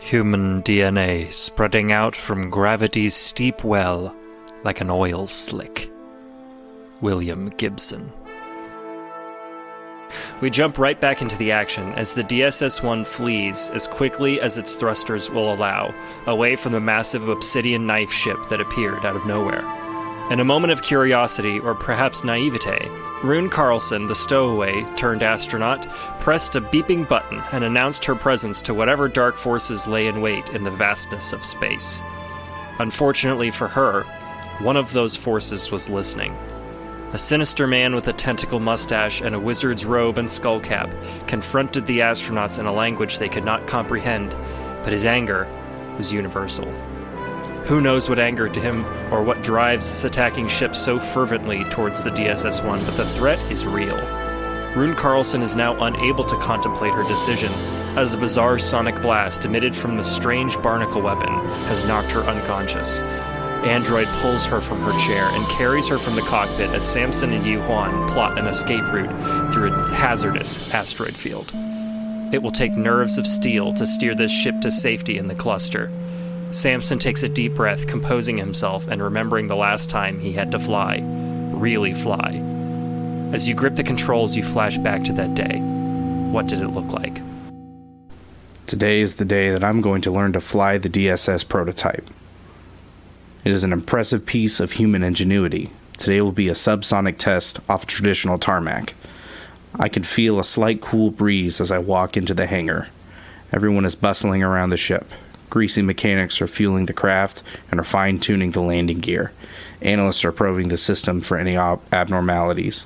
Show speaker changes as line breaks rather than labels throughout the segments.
Human DNA spreading out from gravity's steep well like an oil slick. William Gibson. We jump right back into the action as the DSS-1 flees as quickly as its thrusters will allow, away from the massive obsidian knife ship that appeared out of nowhere. In a moment of curiosity, or perhaps naivete, Rune Carlson, the stowaway-turned-astronaut, pressed a beeping button and announced her presence to whatever dark forces lay in wait in the vastness of space. Unfortunately for her, one of those forces was listening. A sinister man with a tentacle mustache and a wizard's robe and skullcap confronted the astronauts in a language they could not comprehend, but his anger was universal. Who knows what angered him, or what drives this attacking ship so fervently towards the DSS-1, but the threat is real. Rune Carlson is now unable to contemplate her decision, as a bizarre sonic blast emitted from the strange barnacle weapon has knocked her unconscious. Android pulls her from her chair and carries her from the cockpit as Samson and Yu Huan plot an escape route through a hazardous asteroid field. It will take nerves of steel to steer this ship to safety in the cluster. Samson takes a deep breath, composing himself and remembering the last time he had to fly. Really fly. As you grip the controls, you flash back to that day. What did it look like?
Today is the day that I'm going to learn to fly the DSS prototype. It is an impressive piece of human ingenuity. Today will be a subsonic test off a traditional tarmac. I can feel a slight cool breeze as I walk into the hangar. Everyone is bustling around the ship. Greasy mechanics are fueling the craft and are fine-tuning the landing gear. Analysts are probing the system for any abnormalities.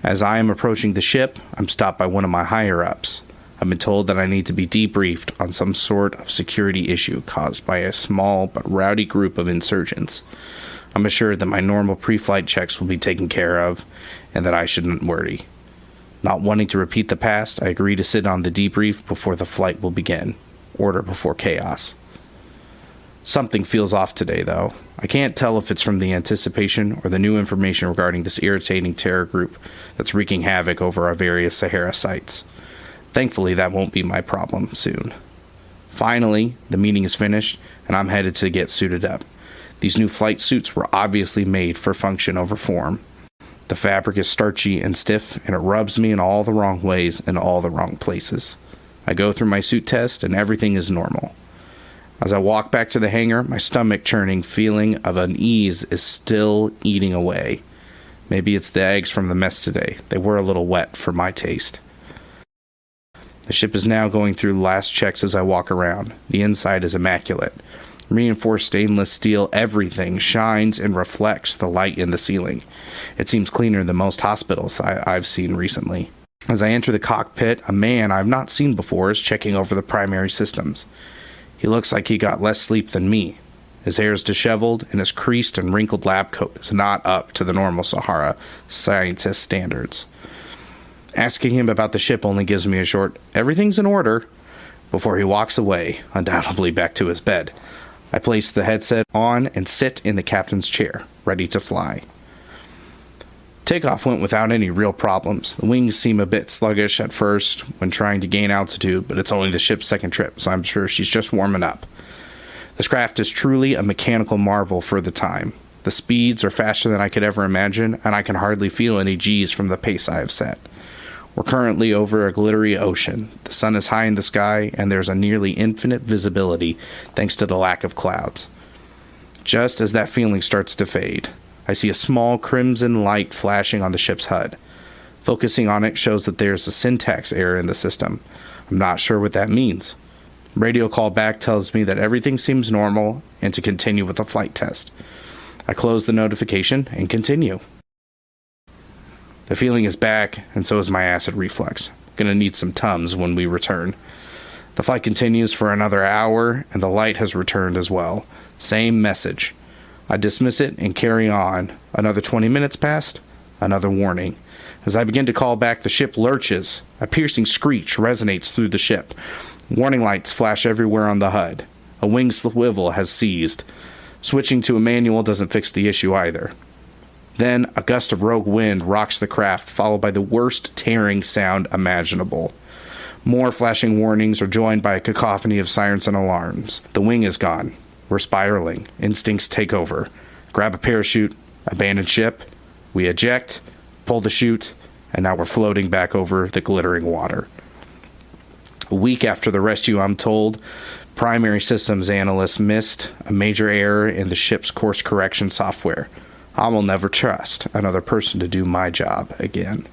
As I am approaching the ship, I'm stopped by one of my higher-ups. I've been told that I need to be debriefed on some sort of security issue caused by a small but rowdy group of insurgents. I'm assured that my normal pre-flight checks will be taken care of, and that I shouldn't worry. Not wanting to repeat the past, I agree to sit on the debrief before the flight will begin. Order before chaos. Something feels off today, though. I can't tell if it's from the anticipation or the new information regarding this irritating terror group that's wreaking havoc over our various Sahara sites. Thankfully, that won't be my problem soon. Finally, the meeting is finished, and I'm headed to get suited up. These new flight suits were obviously made for function over form. The fabric is starchy and stiff, and it rubs me in all the wrong ways in all the wrong places. I go through my suit test, and everything is normal. As I walk back to the hangar, my stomach churning feeling of unease is still eating away. Maybe it's the eggs from the mess today. They were a little wet for my taste. The ship is now going through last checks as I walk around. The inside is immaculate. Reinforced stainless steel, everything shines and reflects the light in the ceiling. It seems cleaner than most hospitals I've seen recently. As I enter the cockpit, a man I've not seen before is checking over the primary systems. He looks like he got less sleep than me. His hair is disheveled, and his creased and wrinkled lab coat is not up to the normal Sahara scientist standards. Asking him about the ship only gives me a short, "Everything's in order," before he walks away, undoubtedly back to his bed. I place the headset on and sit in the captain's chair, ready to fly. Takeoff went without any real problems. The wings seem a bit sluggish at first when trying to gain altitude, but it's only the ship's second trip, so I'm sure she's just warming up. This craft is truly a mechanical marvel for the time. The speeds are faster than I could ever imagine, and I can hardly feel any G's from the pace I have set. We're currently over a glittery ocean. The sun is high in the sky, and there's a nearly infinite visibility thanks to the lack of clouds. Just as that feeling starts to fade, I see a small crimson light flashing on the ship's HUD. Focusing on it shows that there's a syntax error in the system. I'm not sure what that means. Radio call back tells me that everything seems normal and to continue with the flight test. I close the notification and continue. The feeling is back, and so is my acid reflux. Gonna need some Tums when we return. The flight continues for another hour, and the light has returned as well. Same message. I dismiss it and carry on. Another 20 minutes passed, another warning. As I begin to call back, the ship lurches. A piercing screech resonates through the ship. Warning lights flash everywhere on the HUD. A wing swivel has seized. Switching to a manual doesn't fix the issue either. Then, a gust of rogue wind rocks the craft, followed by the worst tearing sound imaginable. More flashing warnings are joined by a cacophony of sirens and alarms. The wing is gone. We're spiraling. Instincts take over. Grab a parachute, abandon ship. We eject, pull the chute, and now we're floating back over the glittering water. A week after the rescue, I'm told, primary systems analysts missed a major error in the ship's course correction software. I will never trust another person to do my job again.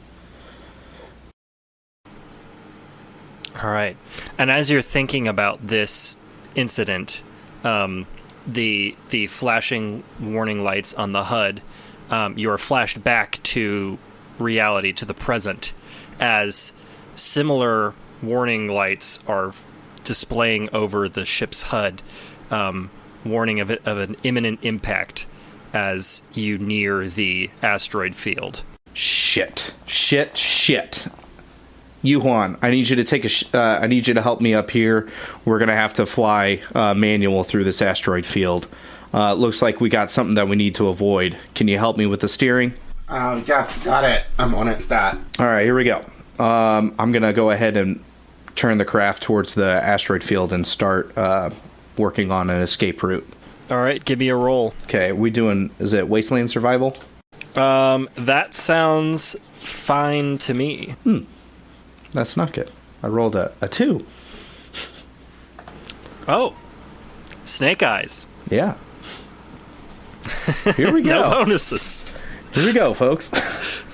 All right. And as you're thinking about this incident, the flashing warning lights on the HUD, you are flashed back to reality, to the present, as similar warning lights are displaying over the ship's HUD, warning of an imminent impact as you near the asteroid field.
Shit. Yuhuan, I need you to take I need you to help me up here. We're gonna have to fly manual through this asteroid field. Looks like we got something that we need to avoid. Can you help me with the steering?
Yes, got it. I'm on it, stat.
All right, here we go. I'm gonna go ahead and turn the craft towards the asteroid field and start working on an escape route.
All right, give me a roll.
Okay, is it Wasteland Survival?
That sounds fine to me.
That's not good. I rolled a 2.
Oh. Snake eyes.
Yeah. Here we go.
No bonuses.
Here we go, folks.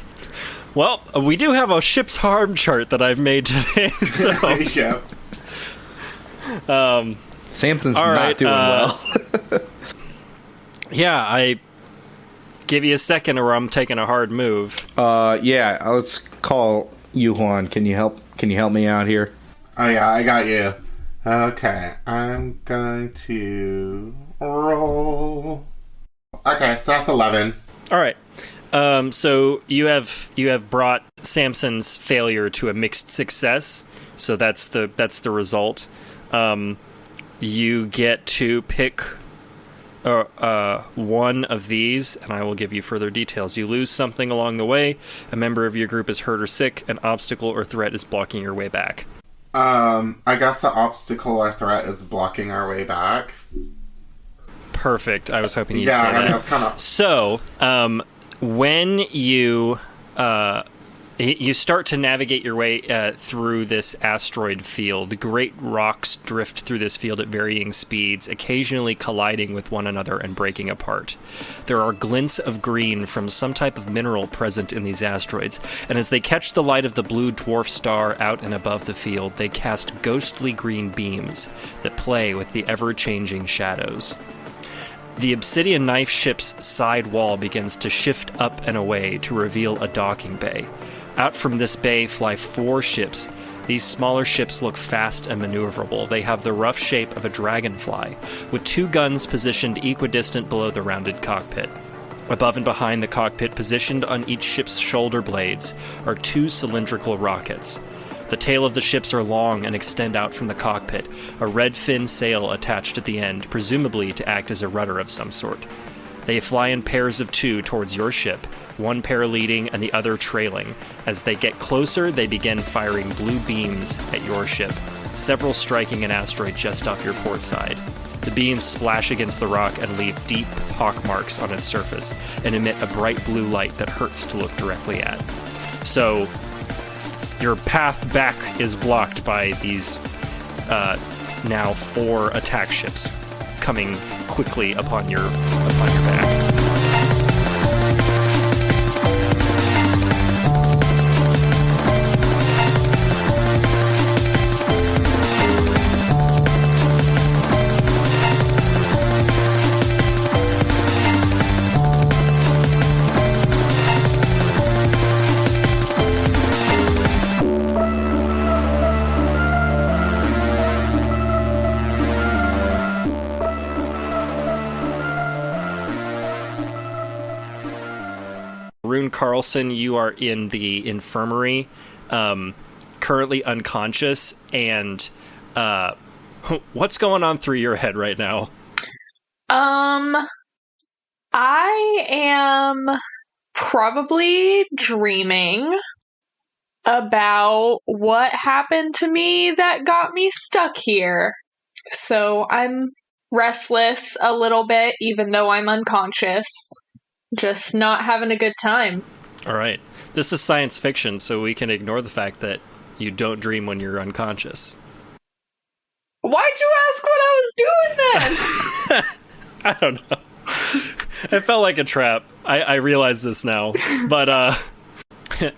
Well, we do have a ship's harm chart that I've made today, so...
Yeah.
Samson's
all
not
right,
doing well.
Yeah, I give you a second or I'm taking a hard move.
Yeah, let's call Yuhuan. Can you help me out here?
Oh yeah, I got you. Okay, I'm going to roll. Okay, so that's 11.
All right. So you have brought Samson's failure to a mixed success. So that's the result. You get to pick one of these, and I will give you further details. You lose something along the way. A member of your group is hurt or sick. An obstacle or threat is blocking your way back.
I guess the obstacle or threat is blocking our way back.
Perfect. I was hoping you'd say that.
Yeah, that's kind of...
So, when you start to navigate your way through this asteroid field, great rocks drift through this field at varying speeds, occasionally colliding with one another and breaking apart. There are glints of green from some type of mineral present in these asteroids, and as they catch the light of the blue dwarf star out and above the field, they cast ghostly green beams that play with the ever-changing shadows. The obsidian knife ship's side wall begins to shift up and away to reveal a docking bay. Out from this bay fly 4 ships. These smaller ships look fast and maneuverable. They have the rough shape of a dragonfly, with 2 guns positioned equidistant below the rounded cockpit. Above and behind the cockpit, positioned on each ship's shoulder blades, are 2 cylindrical rockets. The tail of the ships are long and extend out from the cockpit, a red fin sail attached at the end, presumably to act as a rudder of some sort. They fly in pairs of 2 towards your ship, one pair leading and the other trailing. As they get closer, they begin firing blue beams at your ship, several striking an asteroid just off your port side. The beams splash against the rock and leave deep pock marks on its surface, and emit a bright blue light that hurts to look directly at. So, your path back is blocked by these now 4 attack ships coming quickly upon your back. Carlson, you are in the infirmary, currently unconscious, and what's going on through your head right now?
I am probably dreaming. about what happened to me that got me stuck here. So I'm restless a little bit, even though I'm unconscious. Just not having a good time.
All right. This is science fiction, so we can ignore the fact that you don't dream when you're unconscious.
Why'd you ask what I was doing then?
I don't know. It felt like a trap. I realize this now. But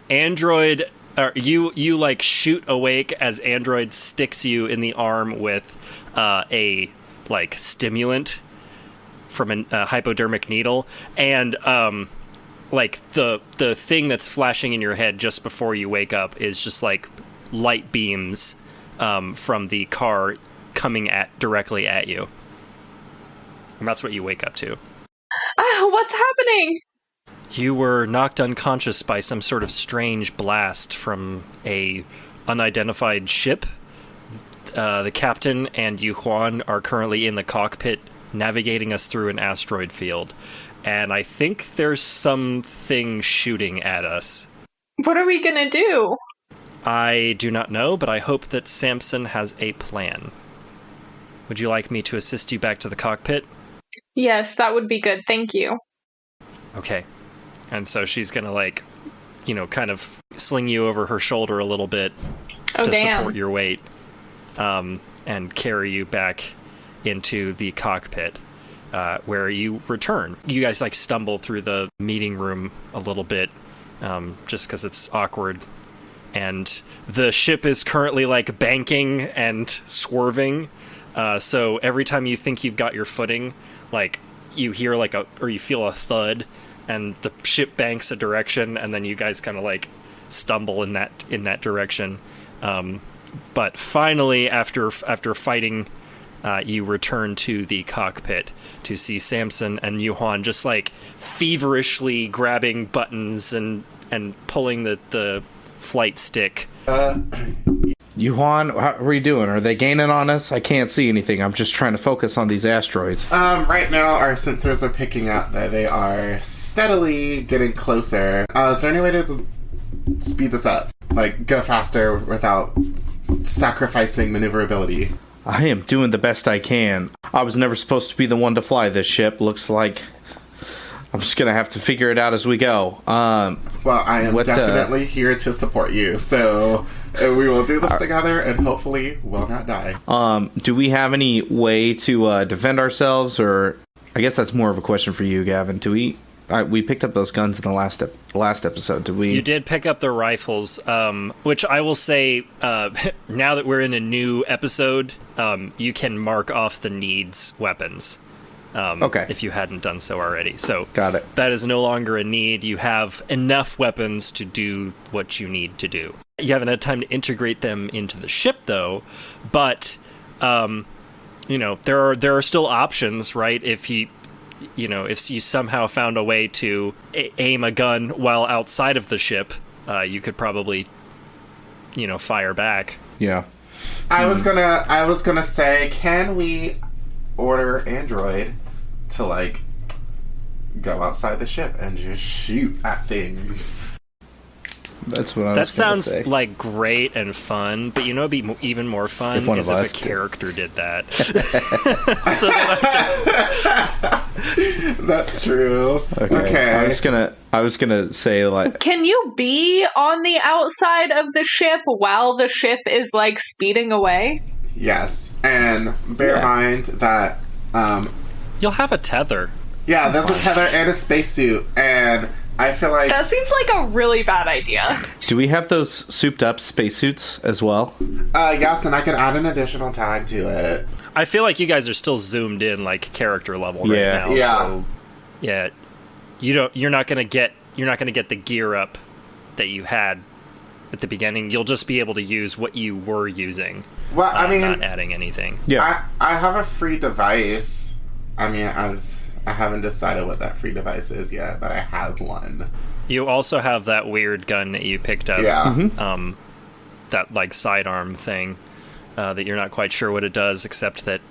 Android, you like shoot awake as Android sticks you in the arm with a like stimulant from a hypodermic needle, and like the thing that's flashing in your head just before you wake up is just like light beams from the car coming directly at you. And that's what you wake up to.
What's happening?
You were knocked unconscious by some sort of strange blast from a unidentified ship. The captain and you, Juan, are currently in the cockpit navigating us through an asteroid field. And I think there's something shooting at us.
What are we gonna do?
I do not know, but I hope that Samson has a plan. Would you like me to assist you back to the cockpit?
Yes, that would be good. Thank you.
Okay. And so she's gonna, like, kind of sling you over her shoulder a little bit to support your weight, and carry you back into the cockpit, where you return. You guys, like, stumble through the meeting room a little bit, just because it's awkward. And the ship is currently, like, banking and swerving. So every time you think you've got your footing, like, you hear or you feel a thud, and the ship banks a direction, and then you guys kind of like stumble in that direction. But finally, after fighting, you return to the cockpit to see Samson and Yuhan just like feverishly grabbing buttons and pulling the flight stick.
Yuhan, how are you doing? Are they gaining on us? I can't see anything. I'm just trying to focus on these asteroids.
Right now our sensors are picking up that they are steadily getting closer. Is there any way to speed this up? Like, go faster without sacrificing maneuverability?
I am doing the best I can. I was never supposed to be the one to fly this ship. Looks like I'm just going to have to figure it out as we go.
Well, I am definitely here to support you, so we will do this together, and hopefully will not die.
Do we have any way to defend ourselves, or I guess that's more of a question for you, Gavin. Do we picked up those guns in the last episode? Did we?
You did pick up the rifles, which I will say, now that we're in a new episode, you can mark off the needs weapons.
Okay.
If you hadn't done so already. So
got it.
That is no longer a need. You have enough weapons to do what you need to do. You haven't had time to integrate them into the ship, though. But, there are still options, right? If you somehow found a way to aim a gun while outside of the ship, you could probably, fire back.
Yeah.
I was gonna say, can we order Android to, like, go outside the ship and just shoot at things?
That's what I was
That sounds
say.
like great and fun, but it'd be even more fun if a character did that.
That's true. Okay.
I was gonna say, like,
can you be on the outside of the ship while the ship is like speeding away?
Yes, and bear in mind that
you'll have a tether.
Yeah, there's a tether and a spacesuit, and I feel like
that seems like a really bad idea.
Do we have those souped up spacesuits as well?
Yes, and I can add an additional tag to it.
I feel like you guys are still zoomed in, like, character level right now.
Yeah.
So, yeah, you're not gonna get the gear up that you had at the beginning. You'll just be able to use what you were using.
Well, I mean,
not adding anything.
Yeah,
I have a free device. I mean, I haven't decided what that free device is yet, but I have one.
You also have that weird gun that you picked up.
Yeah.
Mm-hmm.
That, like, sidearm thing that you're not quite sure what it does, except that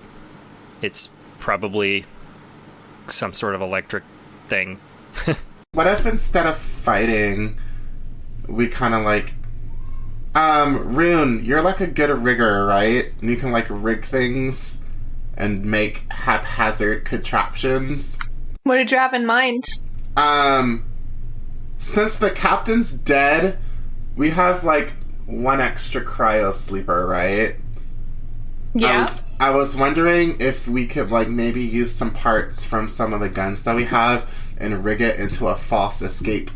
it's probably some sort of electric thing.
What if instead of fighting, we kind of, like, Rune, you're like a good rigger, right? And you can like rig things and make haphazard contraptions.
What did you have in mind?
Since the captain's dead, we have like one extra cryo sleeper, right?
Yeah.
I was wondering if we could like maybe use some parts from some of the guns that we have and rig it into a false escape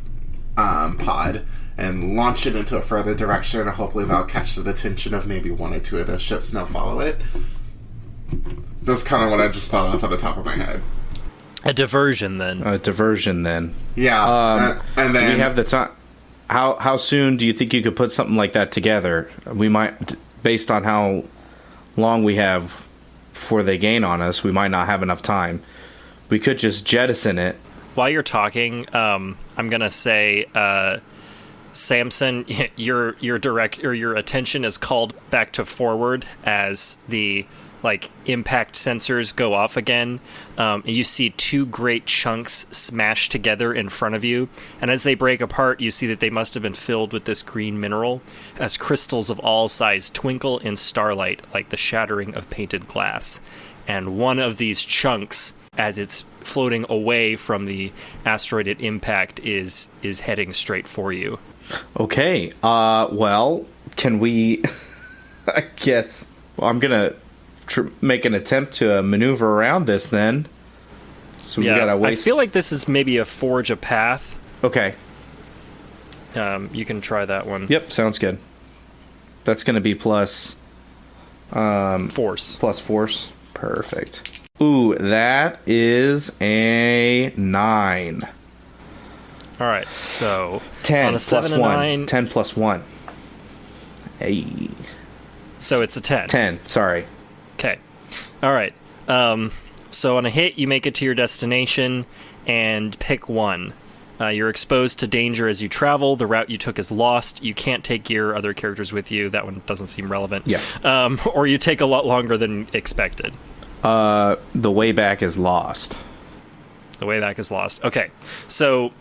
pod and launch it into a further direction, and hopefully that'll catch the attention of maybe one or two of those ships and they'll follow it. That's kind of what I just thought off at the top of my head.
A diversion, then.
Yeah. And then...
Do we have the time? How soon do you think you could put something like that together? We might, based on how long we have before they gain on us, we might not have enough time. We could just jettison it.
While you're talking, I'm gonna say, Samson, your attention is called back to forward as the impact sensors go off again. You see two great chunks smashed together in front of you, and as they break apart, you see that they must have been filled with this green mineral, as crystals of all sizes twinkle in starlight like the shattering of painted glass. And one of these chunks, as it's floating away from the asteroid at impact, is heading straight for you.
Okay. Well, can we... I guess... Well, I'm gonna make an attempt to maneuver around this then. So we gotta waste...
I feel like this is maybe a forge a path.
Okay.
You can try that one.
Yep, sounds good. That's gonna be plus...
force.
Plus force. Perfect. Ooh, that is a 9.
All right, so
10
on a
plus
7 and
1.
9,
10 plus 1. Hey.
So it's a 10.
10, sorry.
Okay. All right. So on a hit, you make it to your destination and pick one. You're exposed to danger as you travel. The route you took is lost. You can't take your other characters with you. That one doesn't seem relevant.
Yeah.
Or you take a lot longer than expected.
The way back is lost.
The way back is lost. Okay. So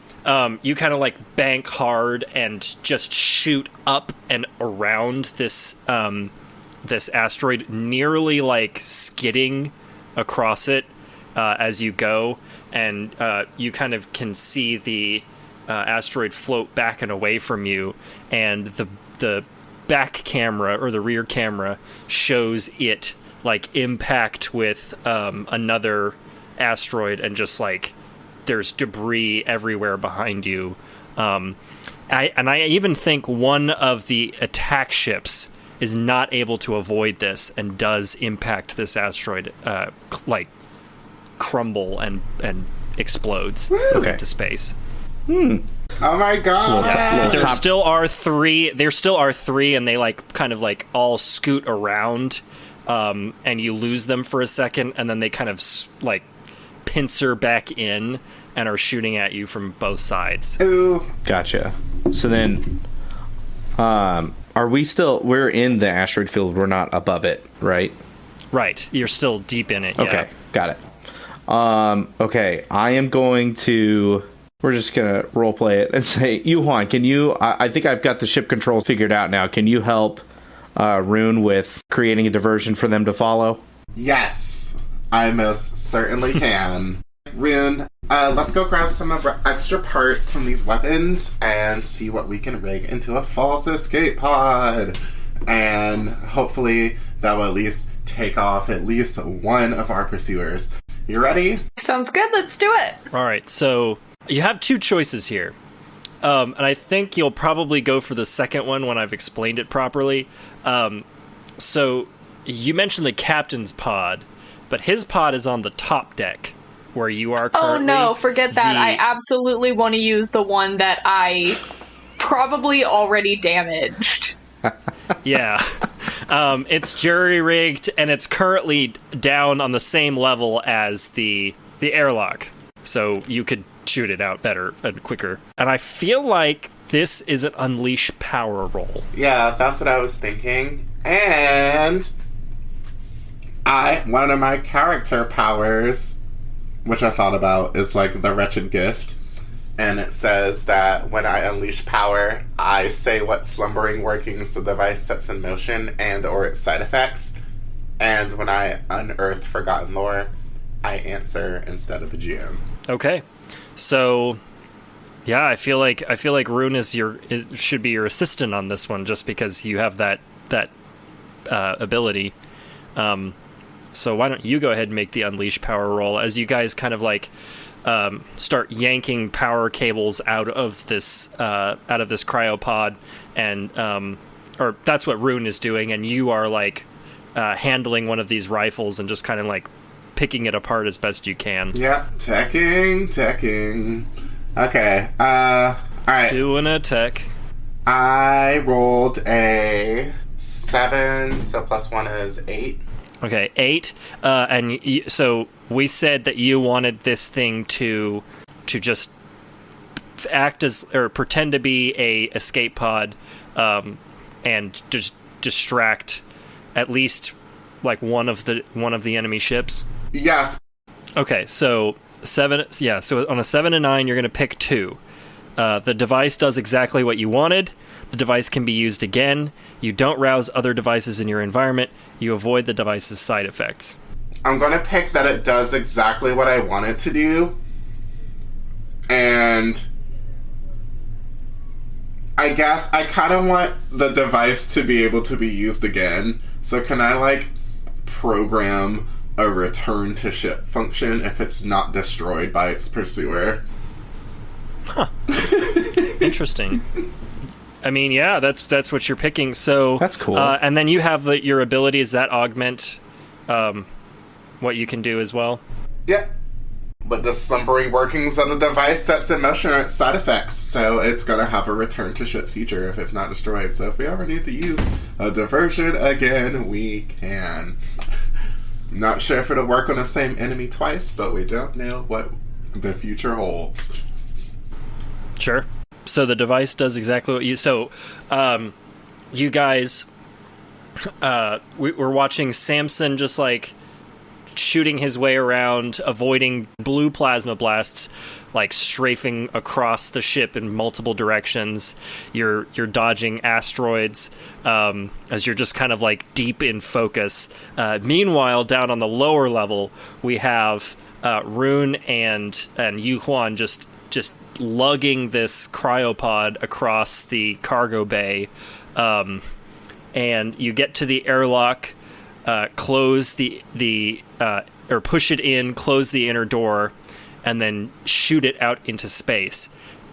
you kind of bank hard and just shoot up and around this this asteroid, nearly skidding across it as you go. And you kind of can see the asteroid float back and away from you, and the back camera or the rear camera shows it impact with another asteroid, and just there's debris everywhere behind you. I even think one of the attack ships is not able to avoid this and does impact this asteroid, crumble and explodes into space.
Oh my god!
Yeah. There still are three, and they kind of all scoot around, and you lose them for a second, and then they kind of pincer back in and are shooting at you from both sides.
Ooh.
Gotcha. So then, we're in the asteroid field, we're not above it, right?
Right. You're still deep in it.
Okay, got it. Okay, I am going to... We're just going to roleplay it and say, Yuhan, can you... I think I've got the ship controls figured out now. Can you help Rune with creating a diversion for them to follow?
Yes, I most certainly can. Rune, let's go grab some of our extra parts from these weapons and see what we can rig into a false escape pod. And hopefully that will at least take off at least one of our pursuers. You ready?
Sounds good. Let's do it.
All right. So you have two choices here. And I think you'll probably go for the second one when I've explained it properly. So you mentioned the captain's pod, but his pod is on the top deck where you are currently.
Oh no, forget that. I absolutely want to use the one that I probably already damaged.
Yeah. It's jury-rigged, and it's currently down on the same level as the airlock. So you could shoot it out better and quicker. And I feel like this is an unleash power roll.
Yeah, that's what I was thinking. And one of my character powers, which I thought about, is the wretched gift. and it says that when I unleash power, I say what slumbering workings the device sets in motion and or its side effects. And when I unearth forgotten lore, I answer instead of the GM.
Okay. So, yeah, I feel like Rune should be your assistant on this one, just because you have that ability. So why don't you go ahead and make the unleash power roll as you guys kind of like start yanking power cables out of this cryopod, and or that's what Rune is doing, and you are like handling one of these rifles and just kind of like picking it apart as best you can.
Yeah, teching. Okay, all right.
Doing a tech.
I rolled a 7, so plus 1 is 8.
Okay, 8. So we said that you wanted this thing to just act as, or pretend to be a escape pod, and just distract at least like one of the enemy ships.
Yes.
Okay, so 7. Yeah, so on a 7 and 9, you're going to pick 2. The device does exactly what you wanted. The device can be used again. You don't rouse other devices in your environment. You avoid the device's side effects.
I'm going to pick that it does exactly what I want it to do. And I guess I kind of want the device to be able to be used again. So can I, like, program a return to ship function if it's not destroyed by its pursuer?
Huh. Interesting. I mean, yeah, that's what you're picking. So
that's cool.
And then you have your abilities that augment what you can do as well.
Yeah. But the slumbering workings of the device sets in motion its side effects, so it's going to have a return to ship feature if it's not destroyed. So if we ever need to use a diversion again, we can. Not sure if it'll work on the same enemy twice, but we don't know what the future holds.
Sure. So the device does exactly what you... So, you guys... we're watching Samson just, like, shooting his way around, avoiding blue plasma blasts, like, strafing across the ship in multiple directions. You're dodging asteroids, as you're just kind of, like, deep in focus. Meanwhile, down on the lower level, we have Rune and Yu Huan just lugging this cryopod across the cargo bay, and you get to the airlock, close or push it in, close the inner door, and then shoot it out into space.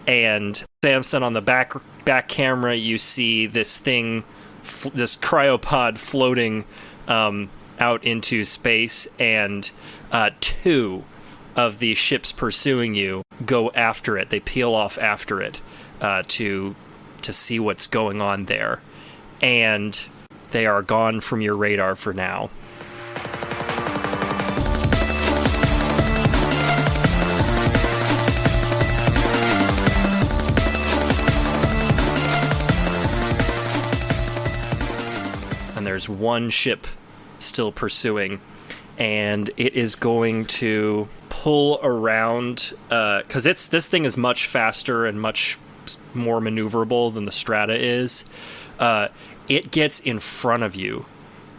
And Samson, on the back camera, you see this thing, this cryopod floating out into space, and 2 of the ships pursuing you go after it. They peel off after it to see what's going on there. And they are gone from your radar for now. And there's one ship still pursuing, and it is going to pull around, because this thing is much faster and much more maneuverable than the Strata is. It gets in front of you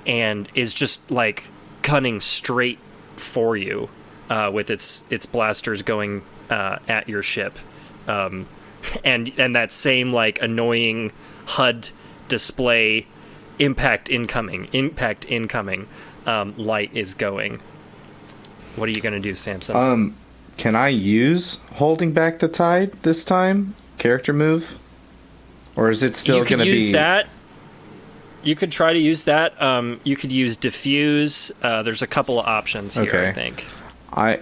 and is just like gunning straight for you with its blasters going at your ship, and that same like annoying HUD display, impact incoming light is going. What are you going to do, Samson?
Can I use holding back the tide this time? Character move? Or is it still going to be...
You could use that. You could try to use that. You could use diffuse. There's a couple of options here, okay. I think.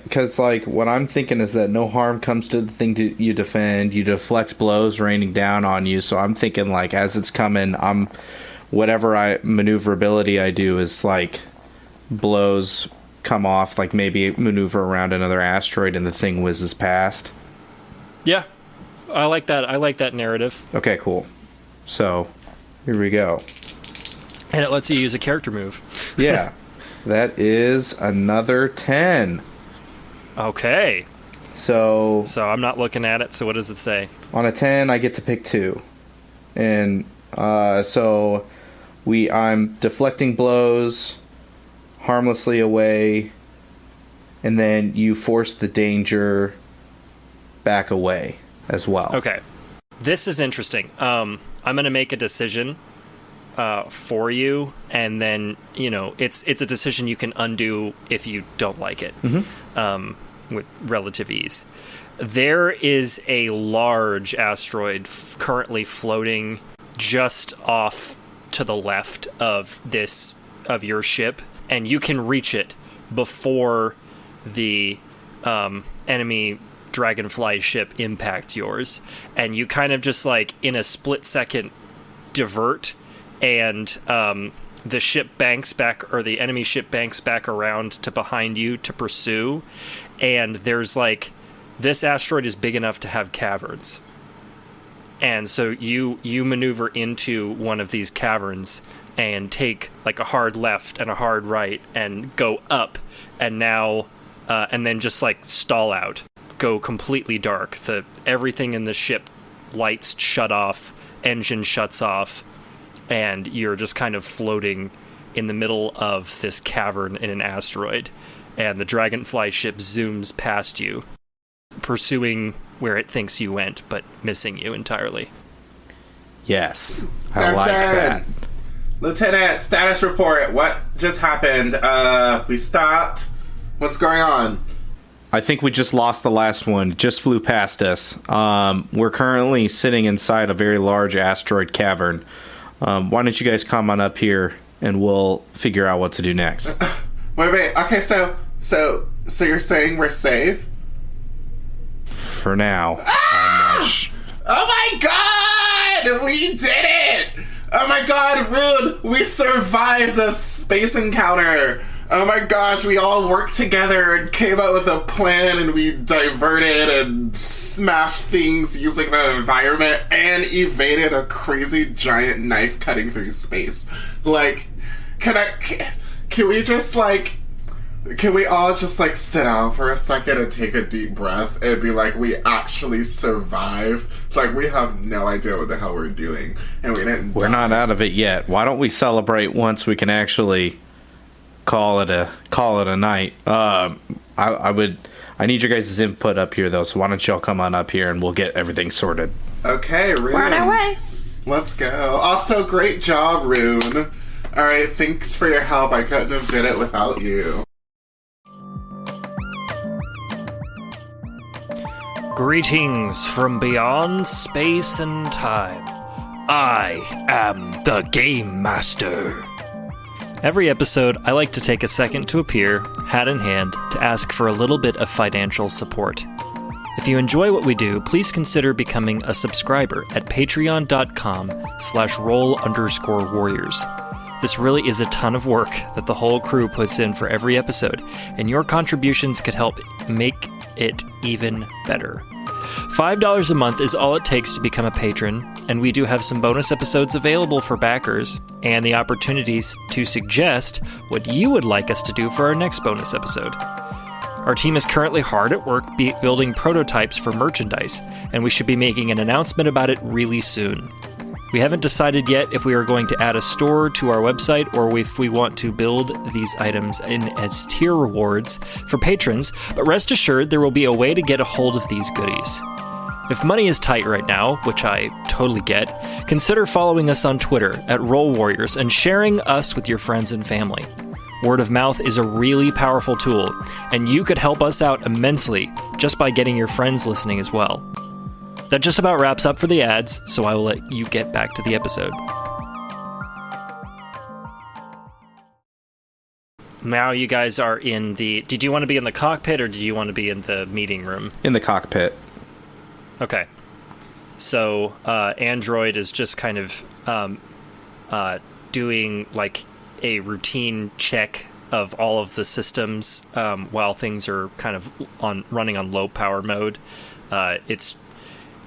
Because, like, what I'm thinking is that no harm comes to the thing you defend. You deflect blows raining down on you. So I'm thinking, like, as it's coming, whatever maneuverability I do is, like, blows come off, like maybe maneuver around another asteroid and the thing whizzes past.
Yeah, I like that narrative.
Okay, cool. So here we go,
and it lets you use a character move.
Yeah, that is another 10.
Okay,
So
I'm not looking at it, so what does it say?
on a 10, I get to pick 2. And so I'm deflecting blows harmlessly away, and then you force the danger back away as well.
Okay. This is interesting. I'm going to make a decision for you, and then, it's a decision you can undo if you don't like it, with relative ease. There is a large asteroid currently floating just off to the left of your ship, and you can reach it before the enemy dragonfly ship impacts yours, and you kind of just in a split second divert, and the ship banks back, or the enemy ship banks back around to behind you to pursue, and there's this asteroid is big enough to have caverns, and so you maneuver into one of these caverns and take a hard left and a hard right and go up, and now and then just stall out, go completely dark. Everything in the ship lights shut off, engine shuts off, and you're just kind of floating in the middle of this cavern in an asteroid, and the dragonfly ship zooms past you, pursuing where it thinks you went, but missing you entirely.
Yes. I
Samson!
like that.
Lieutenant, status report. What just happened? We stopped. What's going on?
I think we just lost the last one. It just flew past us. We're currently sitting inside a very large asteroid cavern. Why don't you guys come on up here and we'll figure out what to do next.
Wait. Okay, so you're saying we're safe?
For now.
Oh my god! We did it! Oh my god, Rude! We survived a space encounter! Oh my gosh, we all worked together and came up with a plan, and we diverted and smashed things using the environment and evaded a crazy giant knife cutting through space. Can we all just sit down for a second and take a deep breath and be we actually survived? We have no idea what the hell we're doing, and we didn't
We're
die.
not out of it yet. Why don't we celebrate once we can actually call it a night? I need your guys' input up here though, so why don't y'all come on up here and we'll get everything sorted.
Okay, Rune.
We're on our way.
Let's go. Also, great job, Rune. Alright, thanks for your help. I couldn't have did it without you.
Greetings from beyond space and time. I am the Game Master. Every episode, I like to take a second to appear, hat in hand, to ask for a little bit of financial support. If you enjoy what we do, please consider becoming a subscriber at patreon.com/roll_warriors. This really is a ton of work that the whole crew puts in for every episode, and your contributions could help make it even better. $5 a month is all it takes to become a patron, and we do have some bonus episodes available for backers, and the opportunities to suggest what you would like us to do for our next bonus episode. Our team is currently hard at work building prototypes for merchandise, and we should be making an announcement about it really soon. We haven't decided yet if we are going to add a store to our website or if we want to build these items in as tier rewards for patrons, but rest assured there will be a way to get a hold of these goodies. If money is tight right now, which I totally get, consider following us on Twitter at Roll Warriors and sharing us with your friends and family. Word of mouth is a really powerful tool, and you could help us out immensely just by getting your friends listening as well. That just about wraps up for the ads, so I will let you get back to the episode. Now you guys are in the... Did you want to be in the cockpit or did you want to be in the meeting room?
In the cockpit.
Okay. So, Android is just kind of doing a routine check of all of the systems while things are kind of running on low power mode. It's...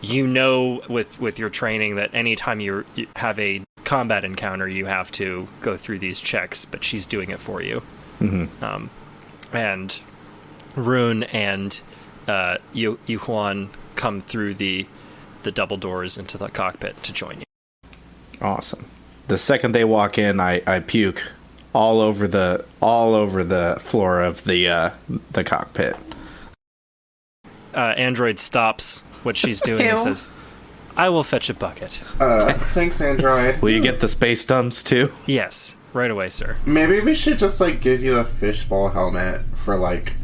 with your training that anytime you have a combat encounter, you have to go through these checks, but she's doing it for you.
Mm-hmm.
And Rune and Yuhuan come through the double doors into the cockpit to join you.
Awesome. The second they walk in, I puke all over the floor of the cockpit.
Android stops what she's doing and
Ew.
says, "I will fetch a bucket."
Thanks, Android.
Will you get the space dumps too?
Yes, right away, sir.
Maybe we should just, like, give you a fishbowl helmet for, like,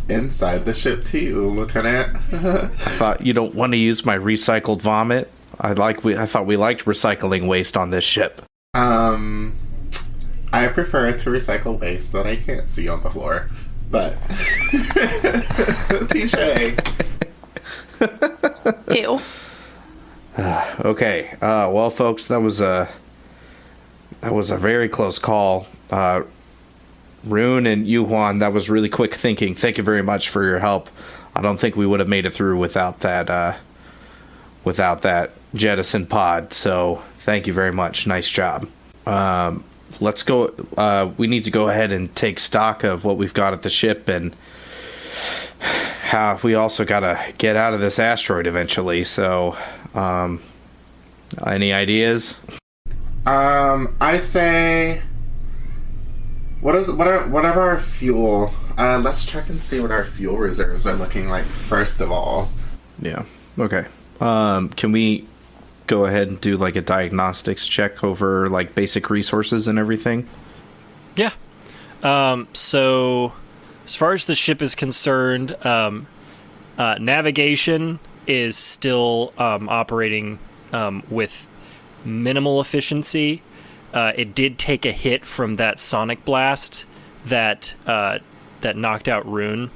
inside the ship, too, Lieutenant.
I thought you don't want to use my recycled vomit. I thought we liked recycling waste on this ship.
I prefer to recycle waste that I can't see on the floor. But... Touché.
Ew.
Okay. Well, folks, that was a very close call. Rune and Yuhuan, that was really quick thinking. Thank you very much for your help. I don't think we would have made it through without that jettison pod. So thank you very much. Nice job. Let's go. We need to go ahead and take stock of what we've got at the ship, and how we also got to get out of this asteroid eventually. So, any ideas?
I say... What are our fuel? Let's check and see what our fuel reserves are looking like first of all.
Yeah. Okay. Can we go ahead and do like a diagnostics check over like basic resources and everything?
Yeah. So, as far as the ship is concerned, navigation is still operating with minimal efficiency. It did take a hit from that sonic blast that knocked out Rune.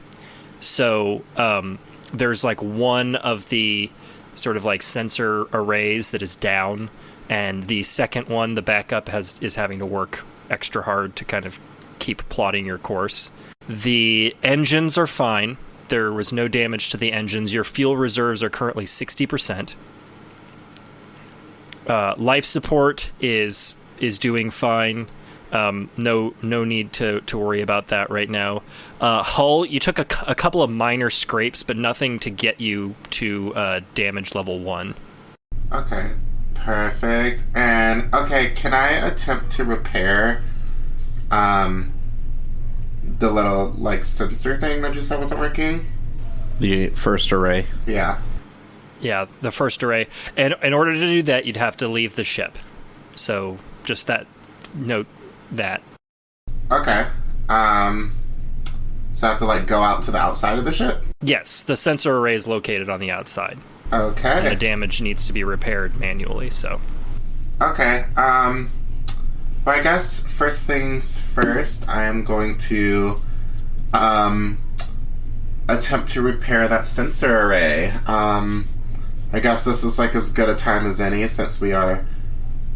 So there's like one of the sort of like sensor arrays that is down, and the second one, the backup, is having to work extra hard to kind of keep plotting your course. The engines are fine. There was no damage to the engines. Your fuel reserves are currently 60%. Life support is doing fine. No need to worry about that right now. Hull, you took a couple of minor scrapes, but nothing to get you to damage level 1.
Okay, perfect. And, okay, can I attempt to repair the little, like, sensor thing that you said wasn't working?
The first array.
Yeah.
Yeah, the first array. And in order to do that, you'd have to leave the ship. So just note that.
Okay. So I have to, like, go out to the outside of the ship?
Yes, the sensor array is located on the outside.
Okay.
And the damage needs to be repaired manually, so.
Okay, well, I guess first things first, I am going to, attempt to repair that sensor array. I guess this is, like, as good a time as any, since we are...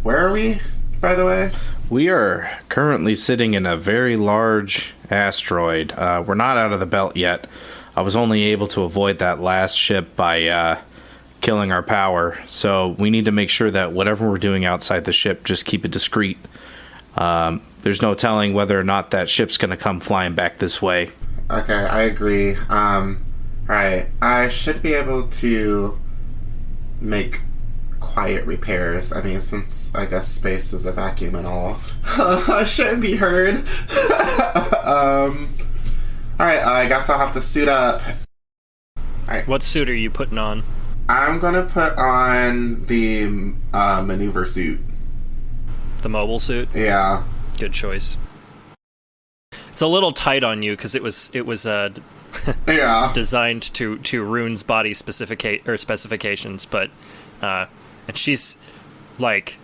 Where are we, by the way?
We are currently sitting in a very large asteroid. We're not out of the belt yet. I was only able to avoid that last ship by killing our power. So we need to make sure that whatever we're doing outside the ship, just keep it discreet. There's no telling whether or not that ship's going to come flying back this way.
Okay, I agree. Right. I should be able to make quiet repairs. I mean, since I guess space is a vacuum and all, I shouldn't be heard. Alright, I guess I'll have to suit up. Alright.
What suit are you putting on?
I'm gonna put on the maneuver suit.
The mobile suit?
Yeah.
Good choice. It's a little tight on you because it was
Yeah.
designed to Rune's body specifications, but and she's like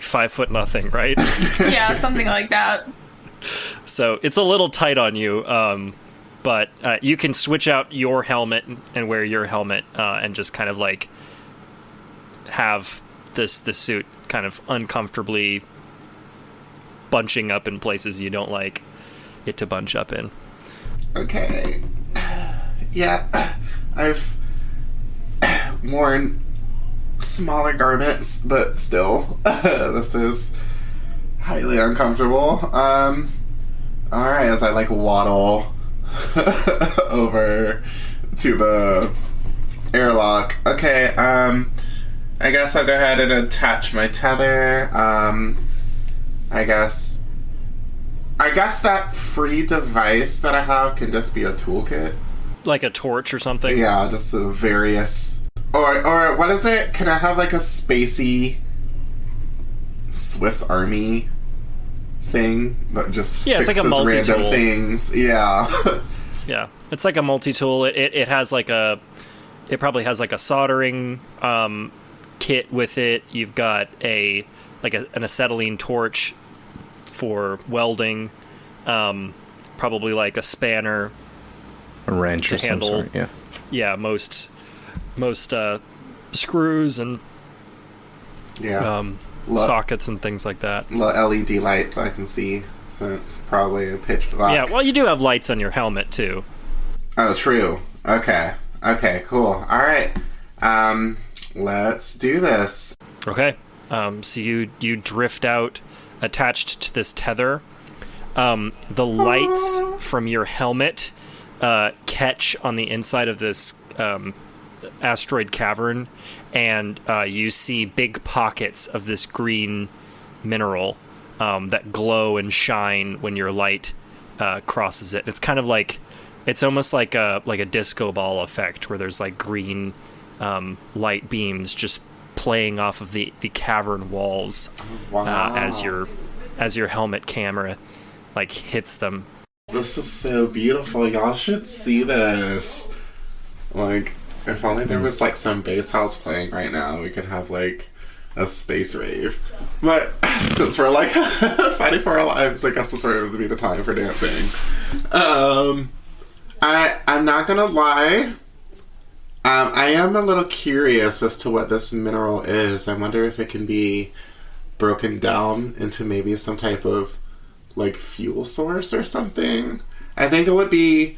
5 foot nothing, right?
Yeah, something like that.
So it's a little tight on you, but you can switch out your helmet and wear your helmet and just kind of like have the suit kind of uncomfortably bunching up in places you don't like it to bunch up in.
Okay. Yeah, I've worn smaller garments, but still, this is highly uncomfortable. Alright, as I, like, waddle over to the airlock. Okay, I guess I'll go ahead and attach my tether. I guess that free device that I have can just be a toolkit.
Like a torch or something?
Yeah, just the various... Or what is it? Can I have like a spacey Swiss Army thing that just
it's
fixes
like a multi-tool.
random things? Yeah.
Yeah, it's like a multi-tool. It has like a... It probably has like a soldering kit with it. You've got an acetylene torch for welding. Probably like a spanner.
A wrench
to
or
handle,
some sort, yeah.
Most screws and sockets and things like that.
LED lights I can see, so it's probably a pitch black.
Yeah, well, you do have lights on your helmet too.
Oh, true. Okay, cool. All right, let's do this.
Okay, so you drift out attached to this tether. The lights from your helmet catch on the inside of this asteroid cavern, and you see big pockets of this green mineral that glow and shine when your light crosses it. It's kind of like, it's almost like a disco ball effect where there's like green light beams just playing off of the cavern walls.
Wow.
As your helmet camera like hits them.
This is so beautiful. Y'all should see this. Like, if only there was like some bass house playing right now, we could have like a space rave. But since we're like fighting for our lives, I guess this would be the time for dancing. I'm not gonna lie. I am a little curious as to what this mineral is. I wonder if it can be broken down into maybe some type of like fuel source or something. I think it would be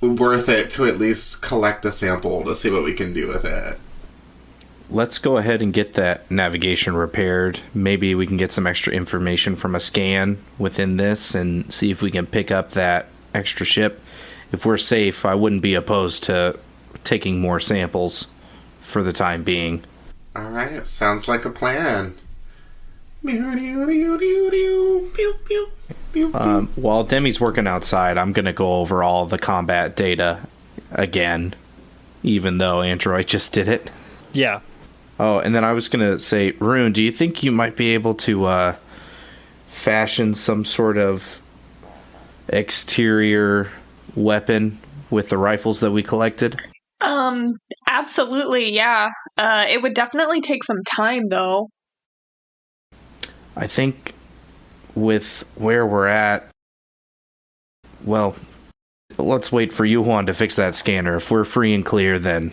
worth it to at least collect a sample to see what we can do with it.
Let's go ahead and get that navigation repaired. Maybe we can get some extra information from a scan within this and see if we can pick up that extra ship. If we're safe, I wouldn't be opposed to taking more samples for the time being.
Alright, sounds like a plan.
While Demi's working outside, I'm going to go over all the combat data again, even though Android just did it.
Yeah.
Oh, and then I was going to say, Rune, do you think you might be able to fashion some sort of exterior weapon with the rifles that we collected?
Absolutely, yeah. It would definitely take some time, though.
I think with where we're at, well, let's wait for Yuhuan to fix that scanner. If we're free and clear, then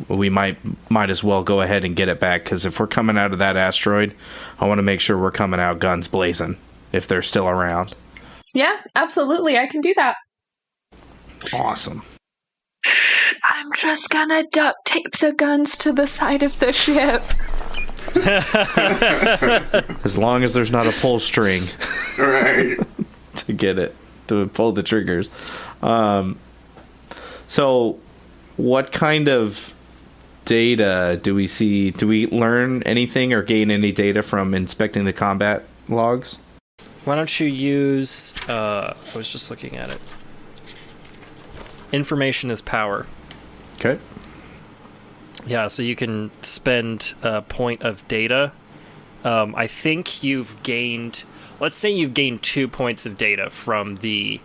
we might as well go ahead and get it back, because if we're coming out of that asteroid, I want to make sure we're coming out guns blazing, if they're still around.
Yeah, absolutely, I can do that.
Awesome.
I'm just gonna duct tape the guns to the side of the ship.
As long as there's not a pull string.
Right.
To get it, to pull the triggers. So, what kind of data do we see? Do we learn anything or gain any data from inspecting the combat logs?
Why don't you use... I was just looking at it. Information is power.
Okay.
Yeah, so you can spend a point of data. I think you've gained... Let's say you've gained 2 points of data from the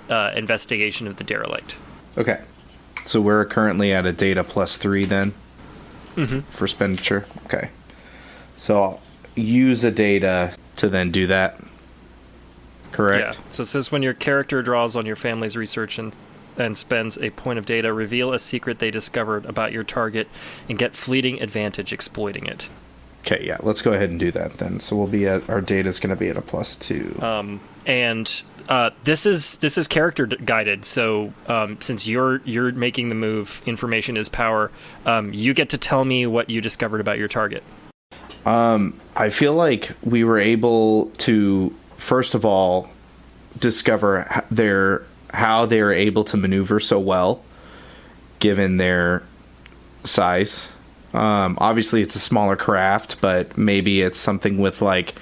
investigation of the derelict.
Okay. So we're currently at a data +3 then? Mm-hmm. For expenditure? Okay. So I'll use a data to then do that. Correct?
Yeah. So it says when your character draws on your family's research and spends a point of data, reveal a secret they discovered about your target and get fleeting advantage exploiting it.
Okay, yeah, let's go ahead and do that then. So we'll be at, our data's going to be at a +2.
And this is character guided. So since you're making the move, information is power. You get to tell me what you discovered about your target.
I feel like we were able to, first of all, discover how they're able to maneuver so well, given their size. Obviously, it's a smaller craft, but maybe it's something with like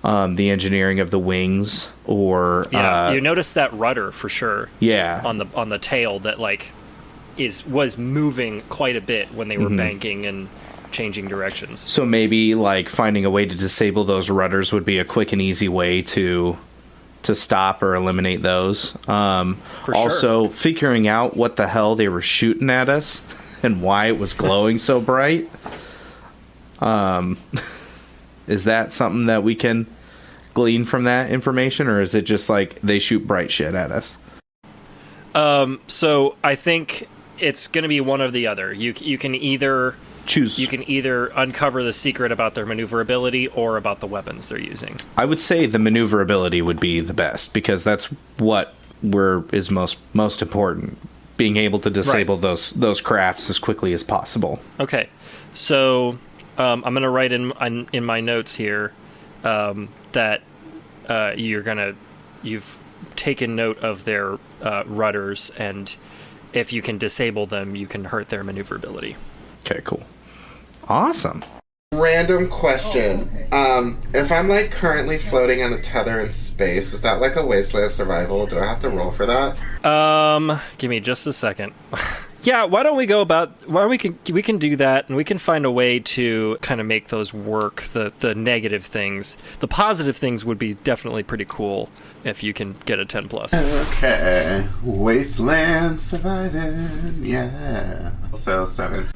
the engineering of the wings, or
you notice that rudder for sure.
Yeah,
on the tail that like was moving quite a bit when they were banking and changing directions.
So maybe like finding a way to disable those rudders would be a quick and easy way to stop or eliminate those. Also, figuring out what the hell they were shooting at us and why it was glowing so bright. Is that something that we can glean from that information, or is it just like they shoot bright shit at us?
So I think it's going to be one or the other. You can either
choose.
You can either uncover the secret about their maneuverability or about the weapons they're using.
I would say the maneuverability would be the best, because that's what is most important. Being able to disable those crafts as quickly as possible.
Okay, so I'm going to write in my notes here that you've taken note of their rudders, and if you can disable them, you can hurt their maneuverability.
Okay, cool. Awesome.
Random question. If I'm like currently floating on a tether in space, is that like a wasteland survival? Do I have to roll for that?
Give me just a second. Yeah, why don't we we can do that, and we can find a way to kind of make those work, the negative things. The positive things would be definitely pretty cool if you can get a 10 plus.
Okay. Wasteland surviving. Yeah. So 7.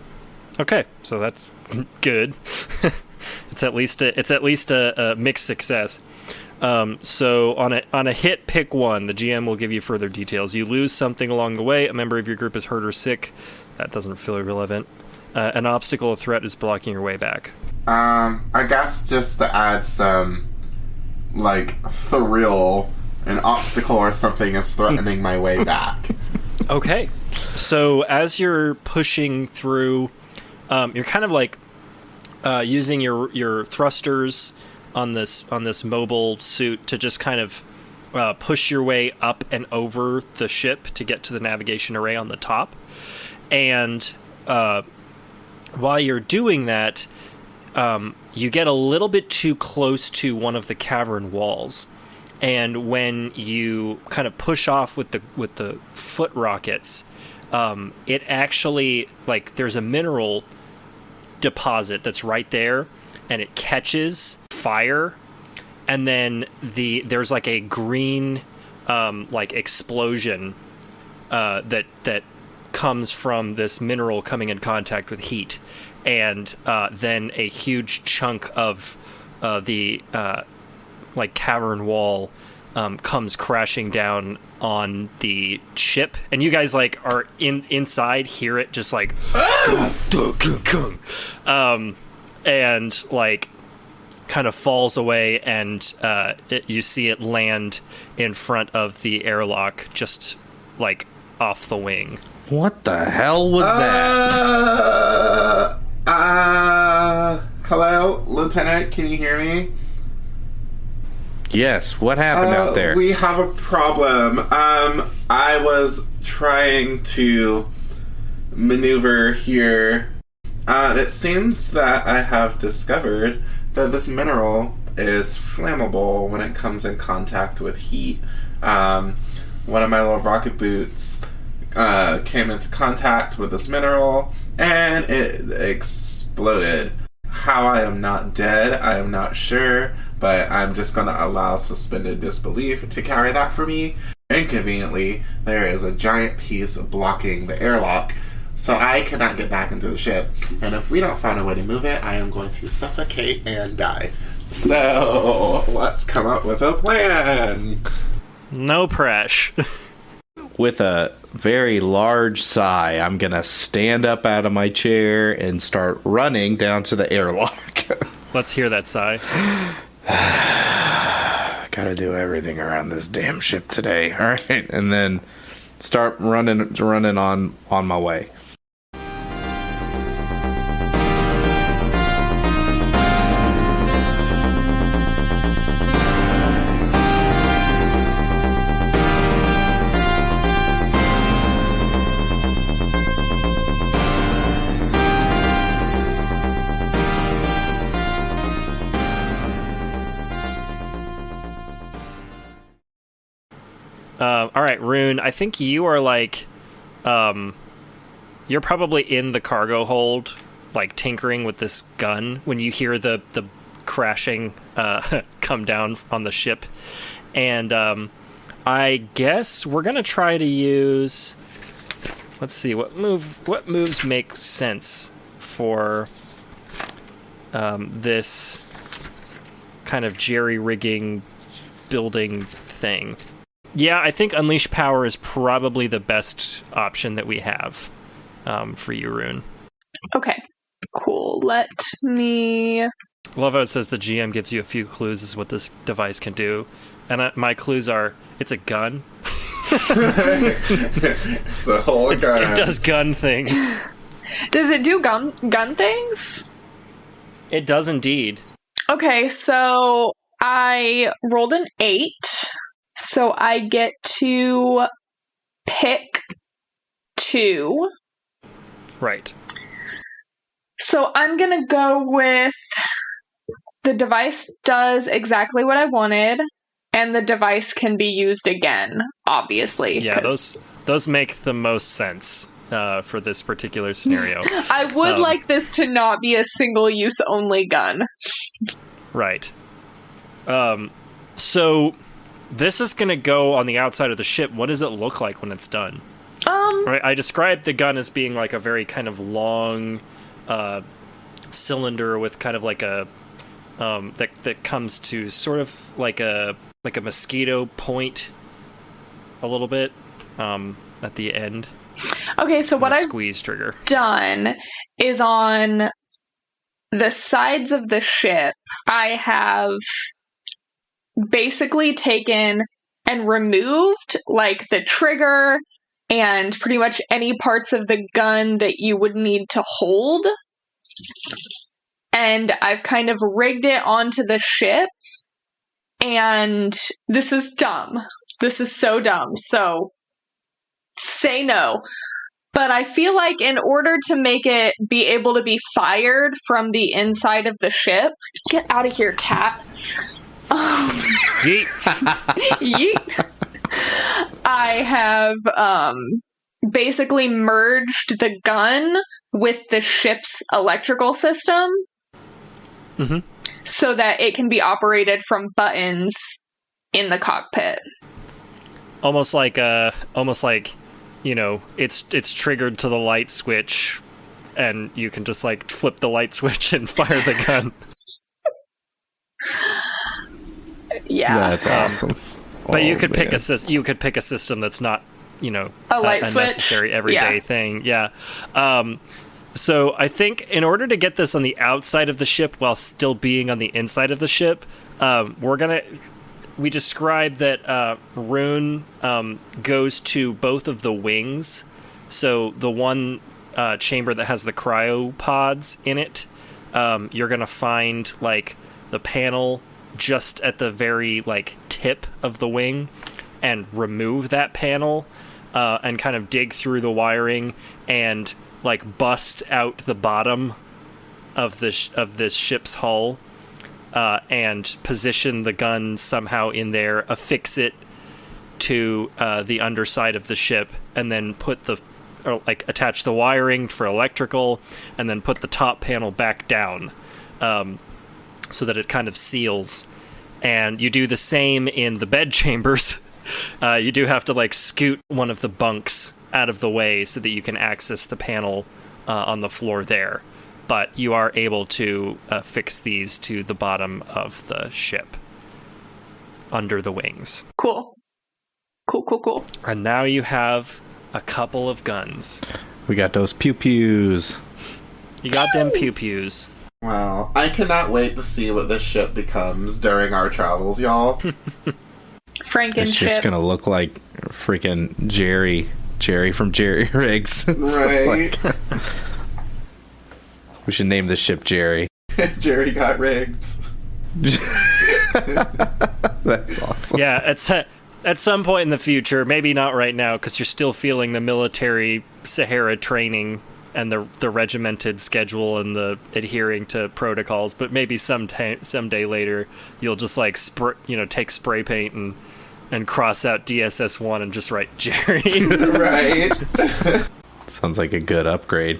Okay, so that's good. It's at least a mixed success. So on a hit, pick one. The GM will give you further details. You lose something along the way. A member of your group is hurt or sick. That doesn't feel relevant. An obstacle or threat is blocking your way back.
I guess just to add some like thrill, an obstacle or something is threatening my way back.
Okay. So as you're pushing through, you're kind of like using your thrusters on this mobile suit to just kind of push your way up and over the ship to get to the navigation array on the top. And while you're doing that, you get a little bit too close to one of the cavern walls. And when you kind of push off with the foot rockets, it actually, like, there's a mineral deposit that's right there, and it catches fire, and then there's like a green like explosion that comes from this mineral coming in contact with heat, and then a huge chunk of the like cavern wall comes crashing down on the ship, and you guys like are inside, hear it just like and like kind of falls away, and you see it land in front of the airlock, just like off the wing.
What the hell was that?
Hello, Lieutenant, can you hear me?
Yes, what happened out there?
We have a problem. I was trying to maneuver here. It seems that I have discovered that this mineral is flammable when it comes in contact with heat. One of my little rocket boots came into contact with this mineral, and it exploded. How I am not dead, I am not sure, but I'm just going to allow suspended disbelief to carry that for me. Inconveniently, there is a giant piece blocking the airlock, so I cannot get back into the ship. And if we don't find a way to move it, I am going to suffocate and die. So, let's come up with a plan.
No pressure.
With a very large sigh, I'm going to stand up out of my chair and start running down to the airlock.
Let's hear that sigh.
Gotta do everything around this damn ship today, all right? And then start running on my way.
All right, Rune, I think you are like, you're probably in the cargo hold, like tinkering with this gun when you hear the crashing come down on the ship. And I guess we're going to try to use, let's see, what moves make sense for this kind of jerry-rigging building thing. Yeah, I think Unleash Power is probably the best option that we have for you, Rune.
Okay, cool. Let me...
Love how it says the GM gives you a few clues as what this device can do. And my clues are, it's a gun.
It's a whole gun.
It does gun things.
Does it do gun things?
It does indeed.
Okay, so I rolled an 8, so I get to pick 2.
Right.
So I'm gonna go with the device does exactly what I wanted, and the device can be used again, obviously.
Yeah, those make the most sense for this particular scenario.
I would like this to not be a single-use only gun.
Right. So this is going to go on the outside of the ship. What does it look like when it's done? Right. I described the gun as being like a very kind of long cylinder with kind of like a that comes to sort of like a mosquito point a little bit at the end.
Okay, so what I've
squeeze trigger
done is on the sides of the ship, I have basically taken and removed like the trigger and pretty much any parts of the gun that you would need to hold. And I've kind of rigged it onto the ship. And this is dumb. This is so dumb. So say no. But I feel like in order to make it be able to be fired from the inside of the ship, get out of here, cat.
Yeet.
Yeet. I have basically merged the gun with the ship's electrical system, so that it can be operated from buttons in the cockpit.
Almost like you know, it's triggered to the light switch, and you can just like flip the light switch and fire the gun.
Yeah,
That's awesome.
But you could pick a system that's not, you know,
a light switch,
necessary everyday thing. Yeah. So I think in order to get this on the outside of the ship while still being on the inside of the ship, we described that Rune goes to both of the wings. So the one chamber that has the cryopods in it, you're going to find like the panel just at the very like tip of the wing and remove that panel and kind of dig through the wiring and like bust out the bottom of this ship's hull and position the gun somehow in there, affix it to the underside of the ship, and then attach the wiring for electrical, and then put the top panel back down so that it kind of seals. And you do the same in the bed chambers. You do have to like scoot one of the bunks out of the way so that you can access the panel on the floor there. But you are able to fix these to the bottom of the ship under the wings.
Cool.
And now you have a couple of guns.
We got those pew-pews.
You got them pew-pews.
Wow. I cannot wait to see what this ship becomes during our travels, y'all.
Frankenship.
It's just gonna look like freaking Jerry from Jerry Riggs.
Right.
We should name this ship Jerry.
Jerry got rigged.
That's awesome.
Yeah, at some point in the future, maybe not right now, because you're still feeling the military Sahara training and the regimented schedule and the adhering to protocols, but maybe someday later you'll just like take spray paint and and cross out DSS-1 and just write Jerry.
Right.
Sounds like a good upgrade.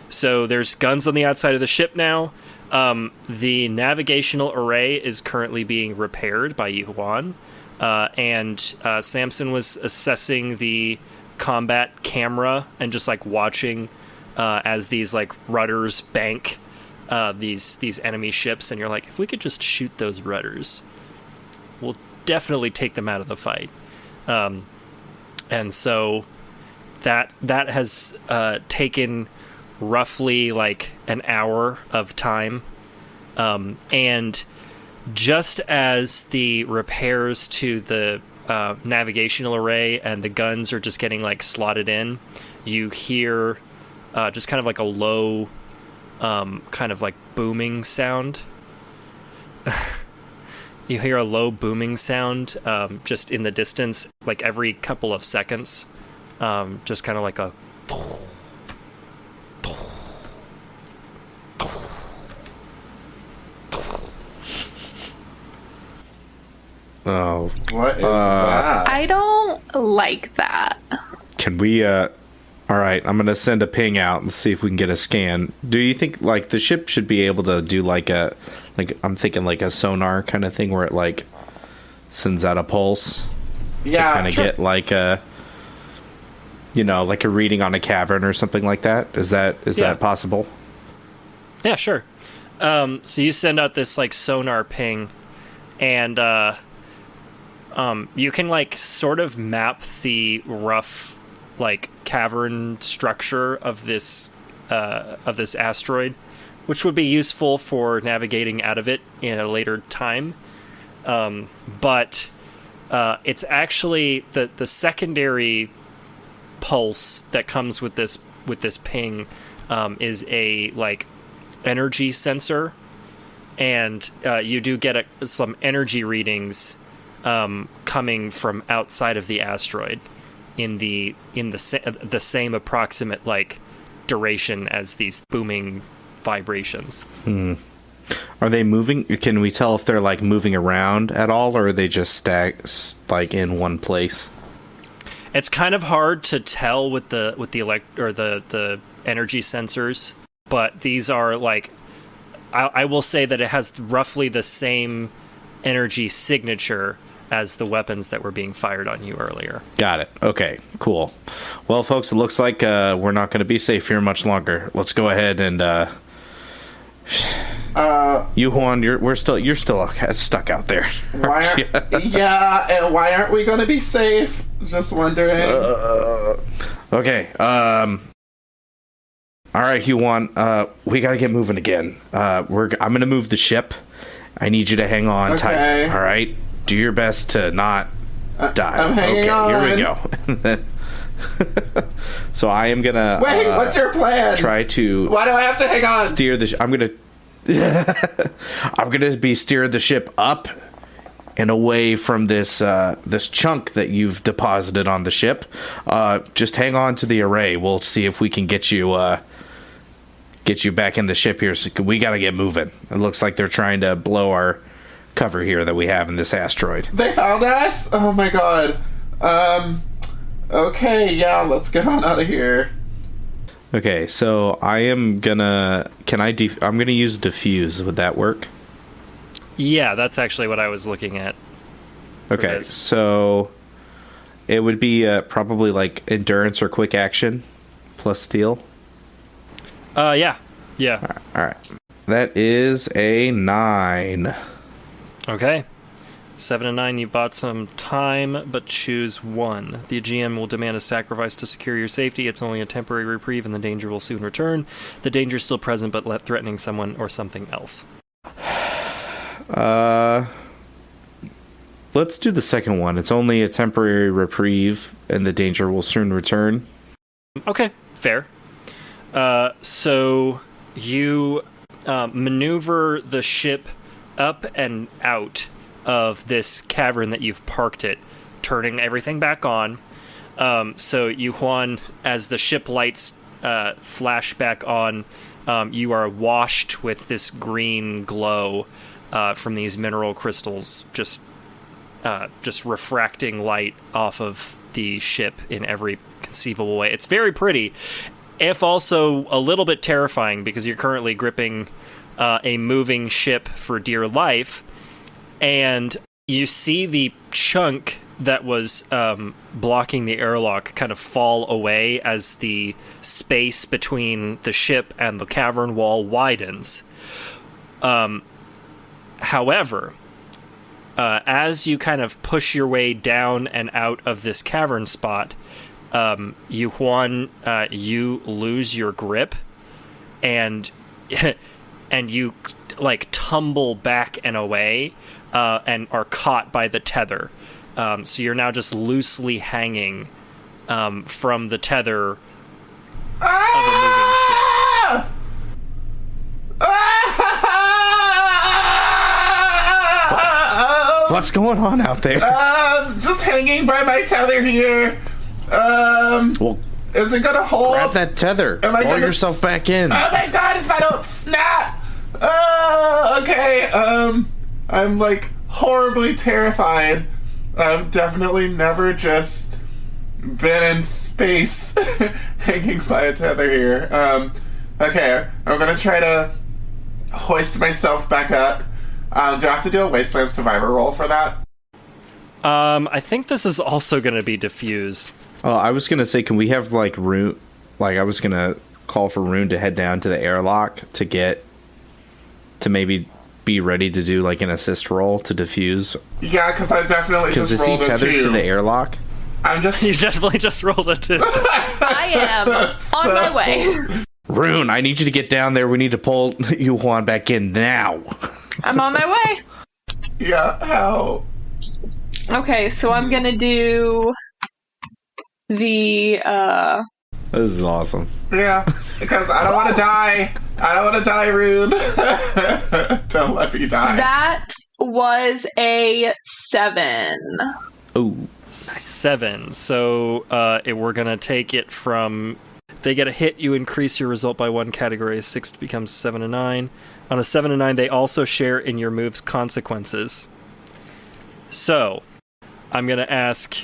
So there's guns on the outside of the ship now. The navigational array is currently being repaired by Yuan. And Samson was assessing the combat camera and just like watching as these like rudders bank these enemy ships, and you're like, if we could just shoot those rudders, we'll definitely take them out of the fight. And so that has taken roughly like an hour of time, and just as the repairs to the navigational array and the guns are just getting like slotted in, you hear just kind of like a low kind of like booming sound. You hear a low booming sound just in the distance, like every couple of seconds, just kind of like a
Oh,
What is that?
I don't like that.
can we? All right, I'm gonna send a ping out and see if we can get a scan. Do you think like the ship should be able to do like I'm thinking like a sonar kind of thing where it like sends out a pulse
Yeah,
to kind of get like a, like a reading on a cavern or something like that? Is that possible?
Yeah, sure. So you send out this like sonar ping, and you can like sort of map the rough like cavern structure of this asteroid, which would be useful for navigating out of it in a later time. But it's actually the secondary pulse that comes with this ping is a like energy sensor, and you do get some energy readings coming from outside of the asteroid in the same approximate like duration as these booming vibrations.
Are they moving? Can we tell if they're like moving around at all, or are they just like in one place?
It's kind of hard to tell with the energy sensors, but these are like, I will say that it has roughly the same energy signature as the weapons that were being fired on you earlier.
Got it. Okay, cool. Well, folks, it looks like we're not going to be safe here much longer. Let's go ahead and Yuan, you're still stuck out there.
And why aren't we going to be safe? Just wondering.
Okay. All right, Yuan. We got to get moving again. I'm going to move the ship. I need you to hang on tight. All right. Do your best to not die.
I'm hanging on.
Here we go. So I am gonna.
Wait, what's your plan?
Try to.
Why do I have to hang on?
Steer the. I'm gonna be steer the ship up and away from this chunk that you've deposited on the ship. Just hang on to the array. We'll see if we can get you back in the ship here. So we gotta get moving. It looks like they're trying to blow our cover here that we have in this asteroid.
They found us? Oh my god. Okay, yeah, let's get on out of here.
Okay, so I am gonna. I'm gonna use diffuse. Would that work?
Yeah, that's actually what I was looking at.
Okay, so it would be probably like endurance or quick action plus steel.
Yeah.
All right. That is a 9.
Okay. 7 and 9, you bought some time, but choose one. The GM will demand a sacrifice to secure your safety. It's only a temporary reprieve, and the danger will soon return. The danger is still present, but threatening someone or something else.
Let's do the second one. It's only a temporary reprieve, and the danger will soon return.
Okay, fair. So you maneuver the ship up and out of this cavern that you've parked it, turning everything back on. So Yuan, as the ship lights flash back on, you are washed with this green glow from these mineral crystals just just refracting light off of the ship in every conceivable way. It's very pretty, if also a little bit terrifying, because you're currently gripping a moving ship for dear life, and you see the chunk that was blocking the airlock kind of fall away as the space between the ship and the cavern wall widens. However, as you kind of push your way down and out of this cavern spot, you lose your grip, and and you like tumble back and away, and are caught by the tether. So you're now just loosely hanging from the tether of a moving ship.
What's going on out there?
Just hanging by my tether here.
Well,
is it gonna hold?
grab that tether. Pull yourself back in.
Oh my god, if I don't snap! Okay, I'm like horribly terrified. I've definitely never just been in space hanging by a tether here. Okay, I'm gonna try to hoist myself back up. Do I have to do a Wasteland Survivor roll for that?
I think this is also going to be diffuse.
Oh, I was gonna say, can we have like Rune? Like, I was gonna call for Rune to head down to the airlock to maybe be ready to do like an assist roll to defuse.
Yeah, because I definitely just rolled a 2.
Because is he tethered to the airlock?
You
definitely just rolled a 2.
I am on my way.
Rune, I need you to get down there. We need to pull Yuan back in now.
I'm on my way.
Yeah, how?
Okay, so I'm gonna do the
This is awesome.
Yeah, because I don't want to die. I don't want to die, Rune. Don't let me die.
that was a 7.
Oh,
7. So we're going to take it from... They get a hit, you increase your result by 1 category. 6 becomes 7 to 9. On a 7 to 9, they also share in your move's consequences. So, I'm going to ask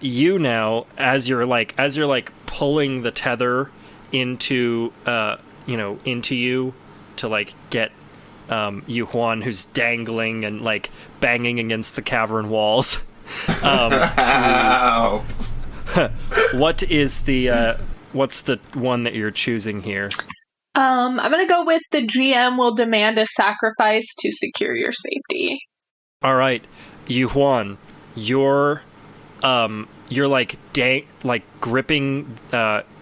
you now, as you're pulling the tether into into you to like get Yuan, who's dangling and like banging against the cavern walls. What is the what's the one that you're choosing here?
I'm gonna go with the GM will demand a sacrifice to secure your safety.
All right, Yuan, you're like gripping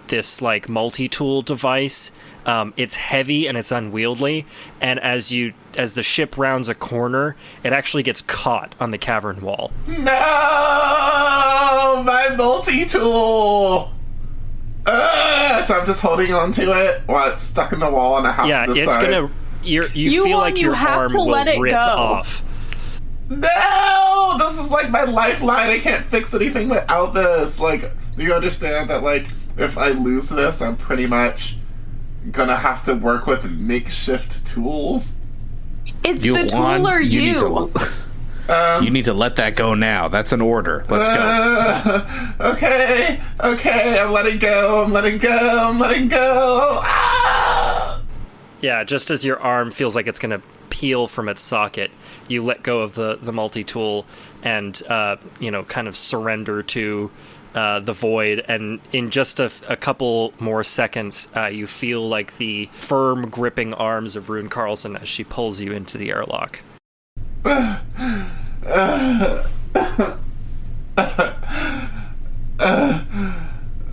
this like multi-tool device. It's heavy and it's unwieldy, and as the ship rounds a corner, it actually gets caught on the cavern wall.
No, my multi-tool. So I'm just holding on to it while it's stuck in the wall, and I have to decide.
It's gonna. You feel like your arm will rip off.
No, this is like my lifeline. I can't fix anything without this. Like, do you understand that? Like, if I lose this, I'm pretty much gonna have to work with makeshift tools.
It's the tool or you.
You need to let that go now. That's an order. Let's go.
Okay, I'm letting go. Ah!
Yeah, just as your arm feels like it's going to peel from its socket, you let go of the multi-tool and, kind of surrender to the void. And in just a couple more seconds, you feel like the firm gripping arms of Rune Carlson as she pulls you into the airlock.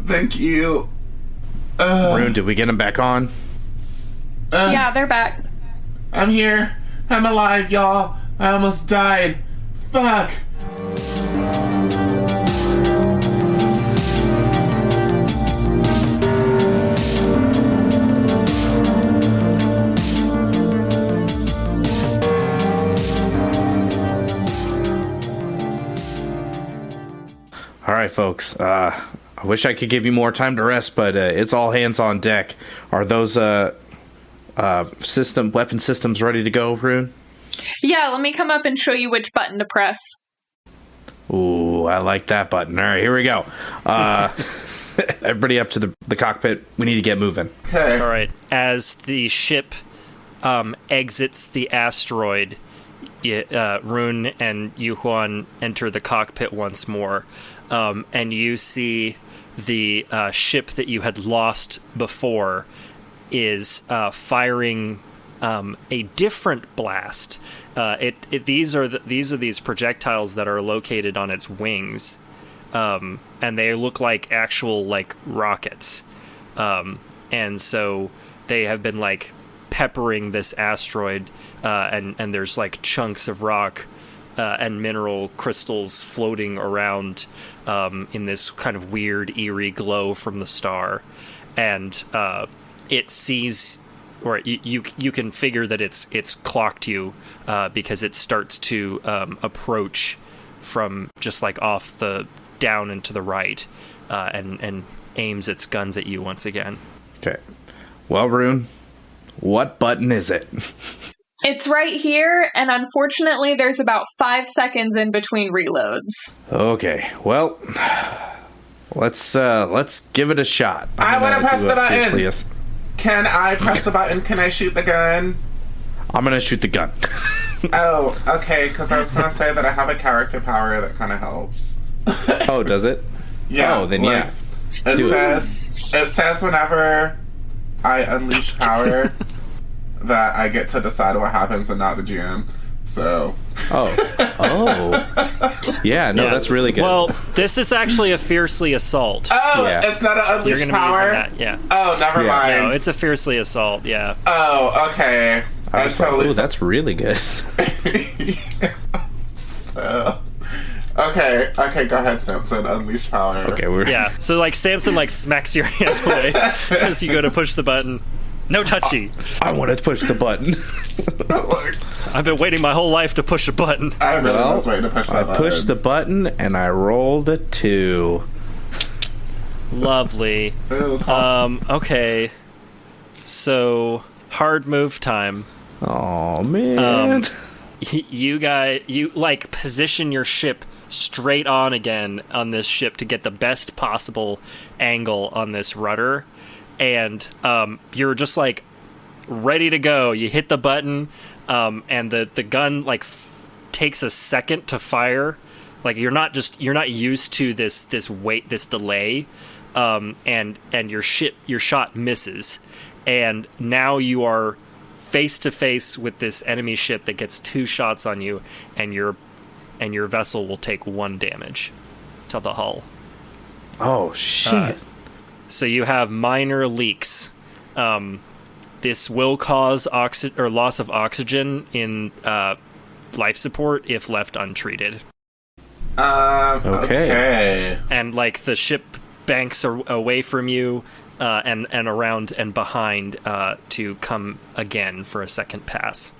Thank you.
Rune, did we get him back on?
Yeah, they're back.
I'm here. I'm alive, y'all. I almost died. Fuck.
All right, folks. I wish I could give you more time to rest, but it's all hands on deck. Are those weapon systems ready to go, Rune?
Yeah, let me come up and show you which button to press.
Ooh, I like that button. All right, here we go. Everybody up to the cockpit. We need to get moving.
Okay.
All right. As the ship exits the asteroid, Rune and Yuhuan enter the cockpit once more, and you see the ship that you had lost before is firing a different blast. These are these projectiles that are located on its wings, and they look like actual like rockets, and so they have been like peppering this asteroid, and there's like chunks of rock and mineral crystals floating around in this kind of weird eerie glow from the star, and it sees, or you can figure that it's clocked you because it starts to approach from just like off the down and to the right, and aims its guns at you once again.
Okay. Well, Rune, what button is it?
It's right here, and unfortunately there's about 5 seconds in between reloads.
Okay. Well, let's give it a shot.
I want to press the button.
Fiercely
Can I press the button? Can I shoot the gun?
I'm gonna shoot the gun.
Oh, okay, because I was going to say that I have a character power that kind of helps.
Oh, does it?
Yeah.
Oh, then yeah.
It says whenever I unleash power that I get to decide what happens and not the GM. So.
Oh. Yeah, no, that's really good.
Well, this is actually a fiercely assault.
Oh,
Yeah.
it's not an
You're
unleash
going to be
power?
using that, yeah.
Oh, never mind.
No, it's a fiercely assault, yeah.
Oh, okay.
I was like, ooh, that's really good.
So. Okay, go ahead, Samson. Unleash power.
Okay,
Yeah, so like Samson like smacks your hand away as you go to push the button. No touchy.
I wanted to push the button.
I've been waiting my whole life to push a button.
I really was waiting to push that button.
I pushed the button and I rolled a 2.
Lovely.
Ooh, cool.
Okay. So hard move time.
Oh man.
You like position your ship straight on again on this ship to get the best possible angle on this rudder, and you're just like ready to go. You hit the button, and the gun like takes a second to fire. Like you're not used to this delay, and your shot misses, and now you are face to face with this enemy ship that gets 2 shots on you, and your vessel will take 1 damage to the hull.
Oh shit.
So you have minor leaks. This will cause loss of oxygen in life support if left untreated.
Okay.
And like the ship banks away from you, and around and behind to come again for a second pass.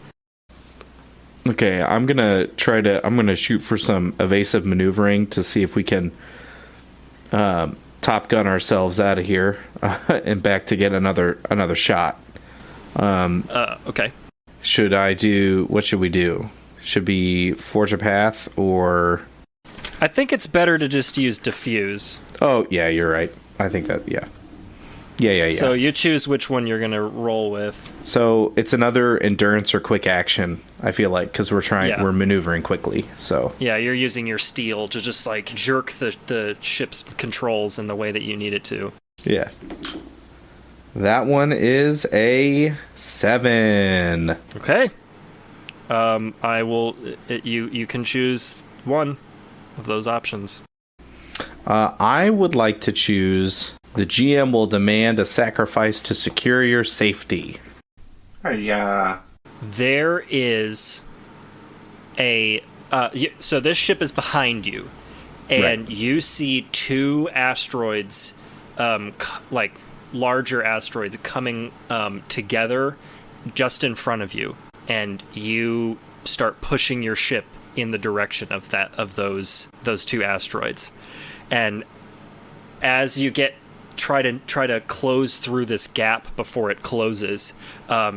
Okay, I'm gonna shoot for some evasive maneuvering to see if we can Top Gun ourselves out of here and back to get another shot.
Okay.
What should we do? Should we forge a path, or?
I think it's better to just use diffuse.
Oh yeah, you're right. I think that yeah.
So you choose which one you're gonna roll with.
So it's another endurance or quick action. I feel like because we're maneuvering quickly. So
yeah, you're using your steel to just like jerk the ship's controls in the way that you need it to.
Yeah. That one is a 7.
Okay. I will. You can choose one of those options.
I would like to choose. The GM will demand a sacrifice to secure your safety.
Oh, yeah.
There is a... so this ship is behind you, and you see 2 asteroids, like larger asteroids, coming together just in front of you, and you start pushing your ship in the direction of those 2 asteroids. And as you get try to close through this gap before it closes,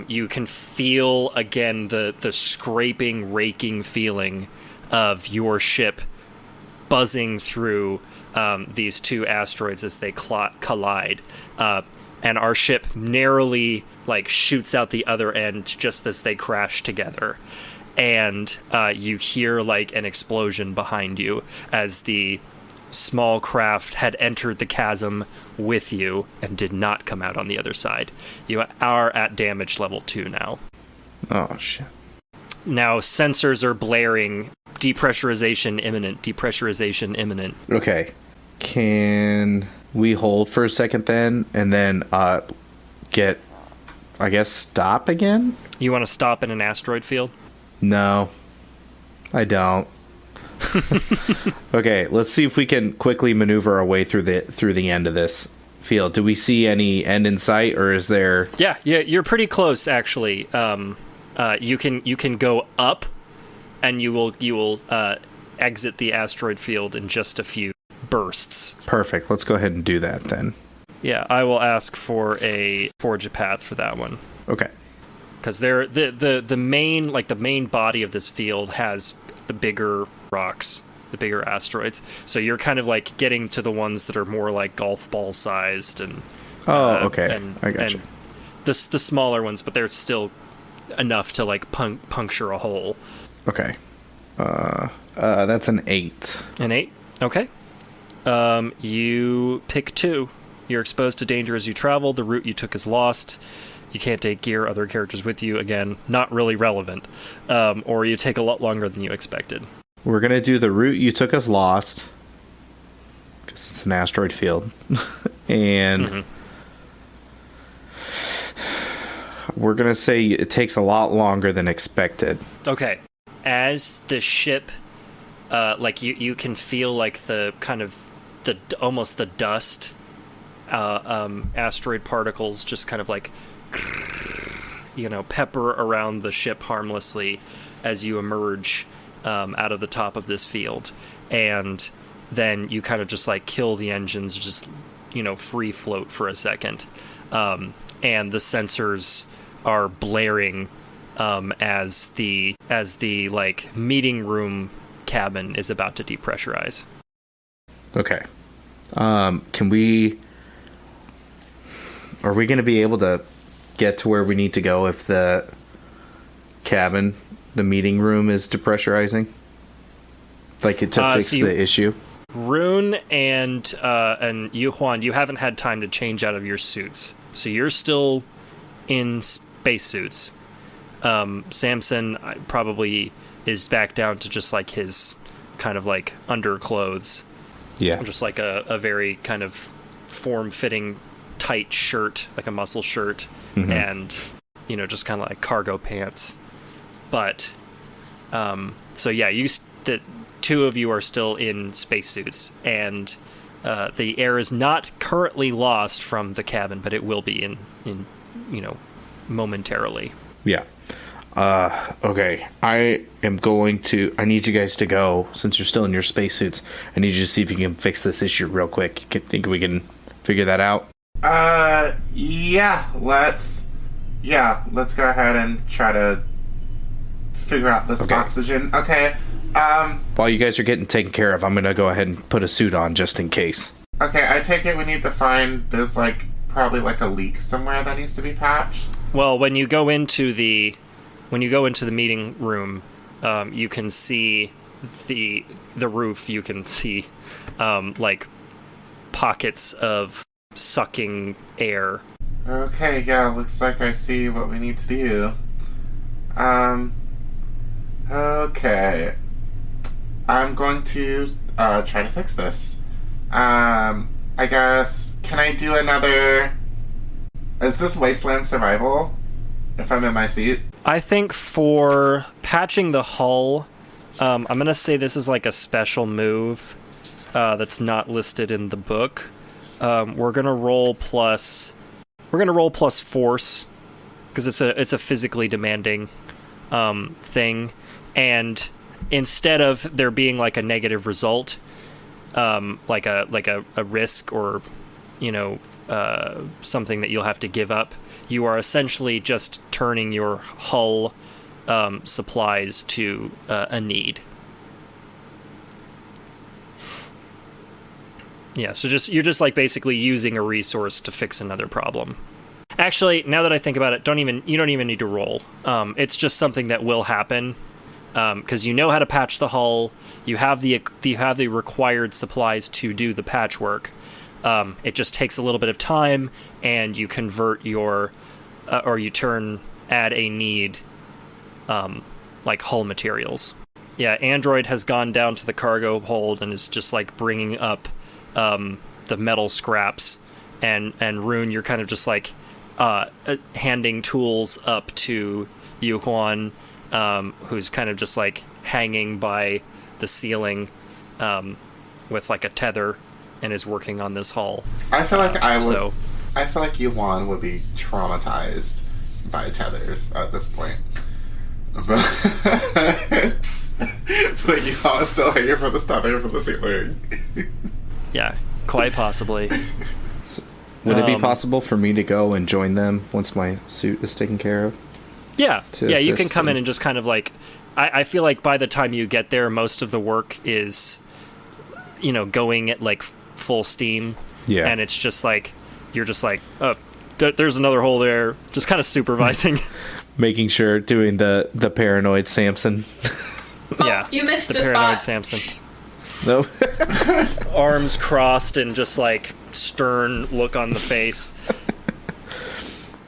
you can feel again the scraping, raking feeling of your ship buzzing through these two asteroids as they collide. And our ship narrowly shoots out the other end just as they crash together. And you hear an explosion behind you as the small craft had entered the chasm with you and did not come out on the other side. You are at damage level 2 now.
Oh, shit.
Now sensors are blaring. Depressurization imminent. Depressurization imminent.
Okay. Can we hold for a second then, and then stop again?
You want to stop in an asteroid field?
No, I don't. Okay, let's see if we can quickly maneuver our way through the end of this field. Do we see any end in sight, or is there?
Yeah, you're pretty close actually. You can go up, and you will exit the asteroid field in just a few bursts.
Perfect. Let's go ahead and do that then.
Yeah, I will ask for a forge a path for that one.
Okay.
Because the main body of this field has the bigger rocks, the bigger asteroids. So you're kind of getting to the ones that are more golf ball sized and.
Oh, okay. I got you.
The smaller ones, but they're still enough to puncture a hole.
Okay. That's an 8.
An 8. Okay. You pick 2. You're exposed to danger as you travel. The route you took is lost. You can't take gear, other characters with you. Again, not really relevant. Or you take a lot longer than you expected.
We're going to do the route you took as lost, because it's an asteroid field. And we're going to say it takes a lot longer than expected.
Okay. As the ship, you can feel the kind of almost the dust, asteroid particles just kind of pepper around the ship harmlessly as you emerge out of the top of this field. And then you kind of just kill the engines, just, free float for a second. And the sensors are blaring as the meeting room cabin is about to depressurize.
Okay. Are we going to be able to get to where we need to go if the cabin, the meeting room, is depressurizing? To fix the issue?
Rune and you, Juan, you haven't had time to change out of your suits. So you're still in spacesuits. Samson probably is back down to just his kind of underclothes.
Yeah.
Just a very kind of form-fitting tight shirt, a muscle shirt, and just kind of cargo pants. But so yeah, the 2 of you are still in spacesuits, and the air is not currently lost from the cabin, but it will be in momentarily.
Yeah. Okay. I need you guys to go, since you're still in your spacesuits. I need you to see if you can fix this issue real quick. Think we can figure that out?
Yeah, let's go ahead and try to figure out this oxygen. Okay,
while you guys are getting taken care of, I'm gonna go ahead and put a suit on just in case.
Okay, I take it we need to find, there's probably a leak somewhere that needs to be patched.
Well, when you go into the meeting room, you can see the roof. You can see pockets of sucking air.
Okay, yeah, looks like I see what we need to do. Okay. I'm going to try to fix this. I guess, can I do another... Is this Wasteland Survival? If I'm in my seat?
I think for patching the hull, I'm going to say this is a special move that's not listed in the book. We're going to roll plus force, because it's a physically demanding thing, and instead of there being a negative result, like a risk or something that you'll have to give up. You are essentially just turning your hull supplies to a need. Yeah, so you're just like basically using a resource to fix another problem. Actually, now that I think about it, you don't even need to roll. It's just something that will happen because you know how to patch the hull. You have the required supplies to do the patchwork. It just takes a little bit of time, and you convert add a need, like hull materials. Yeah, Android has gone down to the cargo hold and is just like bringing up the metal scraps, and Rune, you're kind of just like handing tools up to Yuhuan, who's kind of just like hanging by the ceiling with like a tether and is working on this hull.
I feel like I feel like Yuhuan would be traumatized by tethers at this point. But Yuhuan is still hanging from the tether from the ceiling.
Yeah, quite possibly.
Would it be possible for me to go and join them once my suit is taken care of?
Yeah, you can come in and just kind of like... I feel like by the time you get there, most of the work is, going at like full steam. Yeah. And it's just like, you're just like, oh, there's another hole there. Just kind of supervising.
Making sure, doing the paranoid Samson.
Yeah.
You missed
the
a
paranoid
spot.
Samson.
No.
Arms crossed and just like stern look on the face.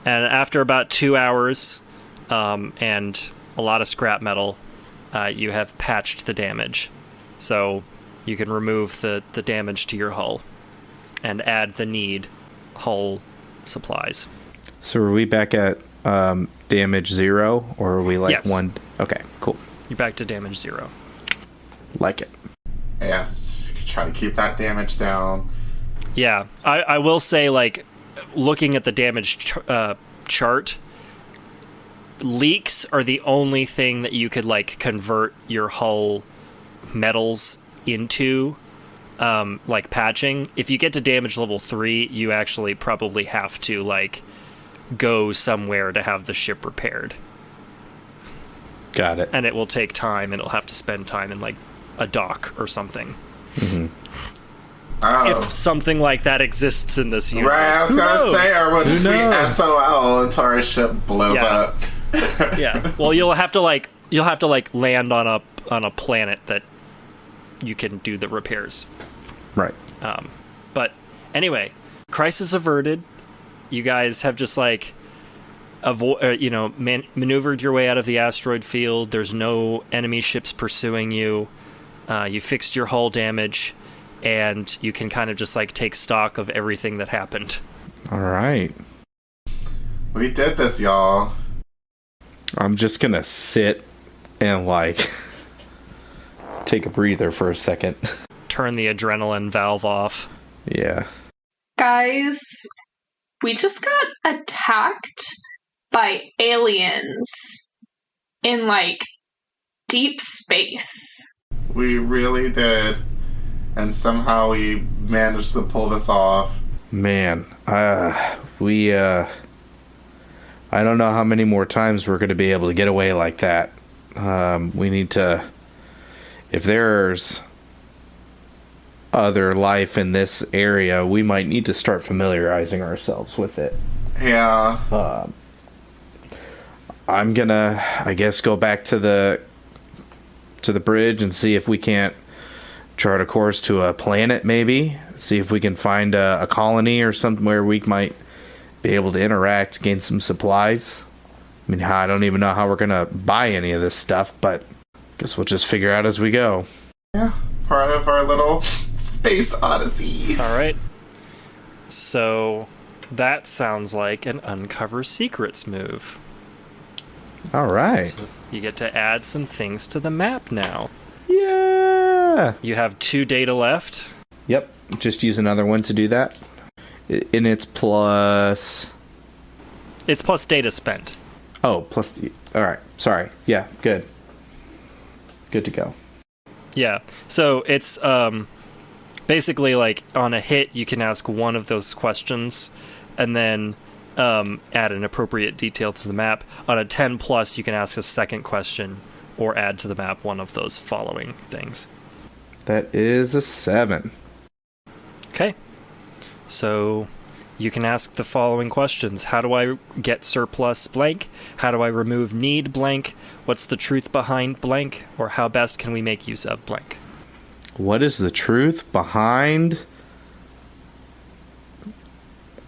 And after about 2 hours and a lot of scrap metal, you have patched the damage. So you can remove the damage to your hull and add the need hull supplies.
So are we back at damage 0, or are we like
yes.
1? Okay, cool.
You're back to damage 0.
Like it.
Yes, try to keep that damage down.
Yeah, I will say, like, looking at the damage chart, leaks are the only thing that you could, like, convert your hull metals into, like, patching. If you get to damage level 3, you actually probably have to, like, go somewhere to have the ship repaired.
Got it.
And it will take time, and it'll have to spend time in, like, a dock or something.
Mm-hmm.
Oh.
If something like that exists in this universe.
Right, I was going to say, or we'll just be SOL until our ship blows up.
Yeah. Well, you'll have to land on a planet that you can do the repairs.
Right.
But anyway, crisis averted. You guys have just like maneuvered your way out of the asteroid field. There's no enemy ships pursuing you. You fixed your hull damage, and you can kind of just like take stock of everything that happened.
All right.
We did this, y'all.
I'm just gonna sit and like take a breather for a second.
Turn the adrenaline valve off.
Yeah.
Guys, we just got attacked by aliens in like deep space.
We really did. And somehow we managed to pull this off.
Man, I don't know how many more times we're going to be able to get away like that. We need to... If there's other life in this area, we might need to start familiarizing ourselves with it.
Yeah.
I'm gonna, I guess, go back to the bridge and see if we can't chart a course to a planet, maybe. See if we can find a colony or something where we might be able to interact, gain some supplies. I mean, I don't even know how we're gonna buy any of this stuff, but I guess we'll just figure out as we go.
Yeah, part of our little space odyssey.
All right. So that sounds like an uncover secrets move.
All right.
So you get to add some things to the map now.
Yeah.
You have 2 data left.
Yep. Just use another one to do that. And it's plus...
It's plus data spent.
Oh, plus... All right. Sorry. Yeah, good. Good to go.
Yeah. So it's basically, like, on a hit, you can ask one of those questions, and then add an appropriate detail to the map. On a 10 plus, you can ask a second question, or add to the map one of those following things.
That is a 7.
Okay. So you can ask the following questions. How do I get surplus blank? How do I remove need blank? What's the truth behind blank? Or how best can we make use of blank?
What is the truth behind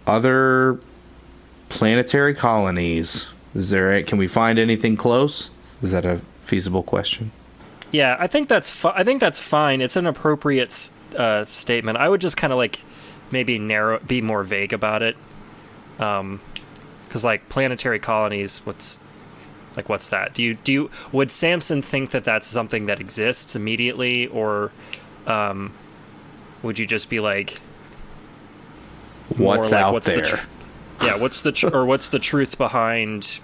other planetary colonies? Can we find anything close? Is that a feasible question?
Yeah, I think that's fine. It's an appropriate statement. I would just kind of like maybe be more vague about it. Because like planetary colonies, what's that? Would Samson think that that's something that exists immediately, or would you just be like,
what's
like,
out there?
What's the truth behind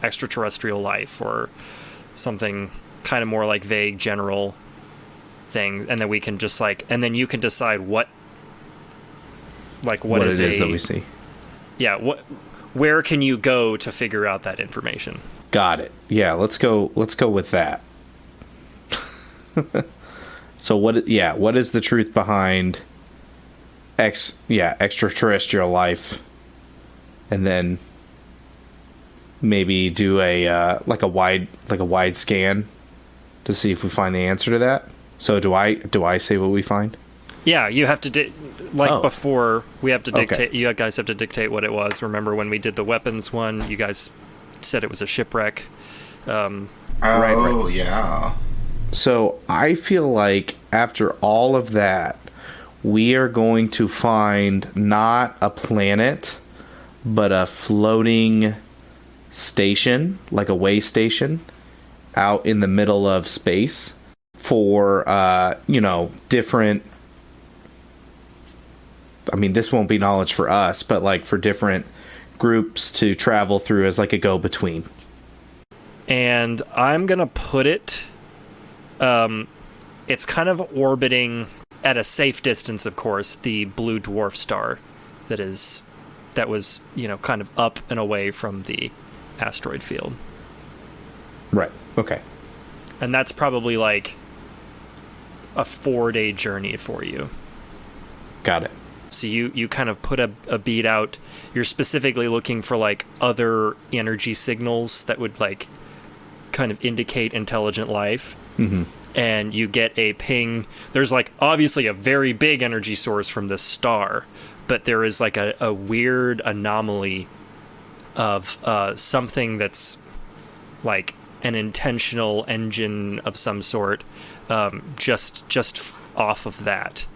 extraterrestrial life, or something kind of more like vague, general thing, and then we can just like, and then you can decide what
it is that we see.
Yeah, where can you go to figure out that information?
Got it. Yeah, let's go with that. So what is the truth behind extraterrestrial life? And then maybe do a wide scan to see if we find the answer to that. So do I say what we find?
Yeah, you have to before we have to dictate.
Okay.
You guys have to dictate what it was. Remember when we did the weapons one? You guys said it was a shipwreck.
Right.
Yeah.
So I feel like after all of that, we are going to find not a planet, but a floating station, like a way station, out in the middle of space for different. I mean, this won't be knowledge for us, but like for different groups to travel through as like a go-between.
And I'm gonna put it. It's kind of orbiting at a safe distance, of course, the blue dwarf star that was kind of up and away from the asteroid field.
Right. Okay.
And that's probably like a 4-day journey for you.
Got it.
So you kind of put a bead out. You're specifically looking for like other energy signals that would like kind of indicate intelligent life.
Mm-hmm.
And you get a ping. There's like obviously a very big energy source from this star, but there is like a weird anomaly of something that's like an intentional engine of some sort, just off of that.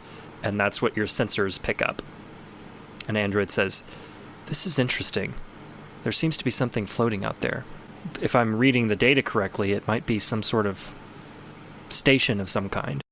And that's what your sensors pick up. And Android says, "This is interesting. There seems to be something floating out there. If I'm reading the data correctly, it might be some sort of station of some kind."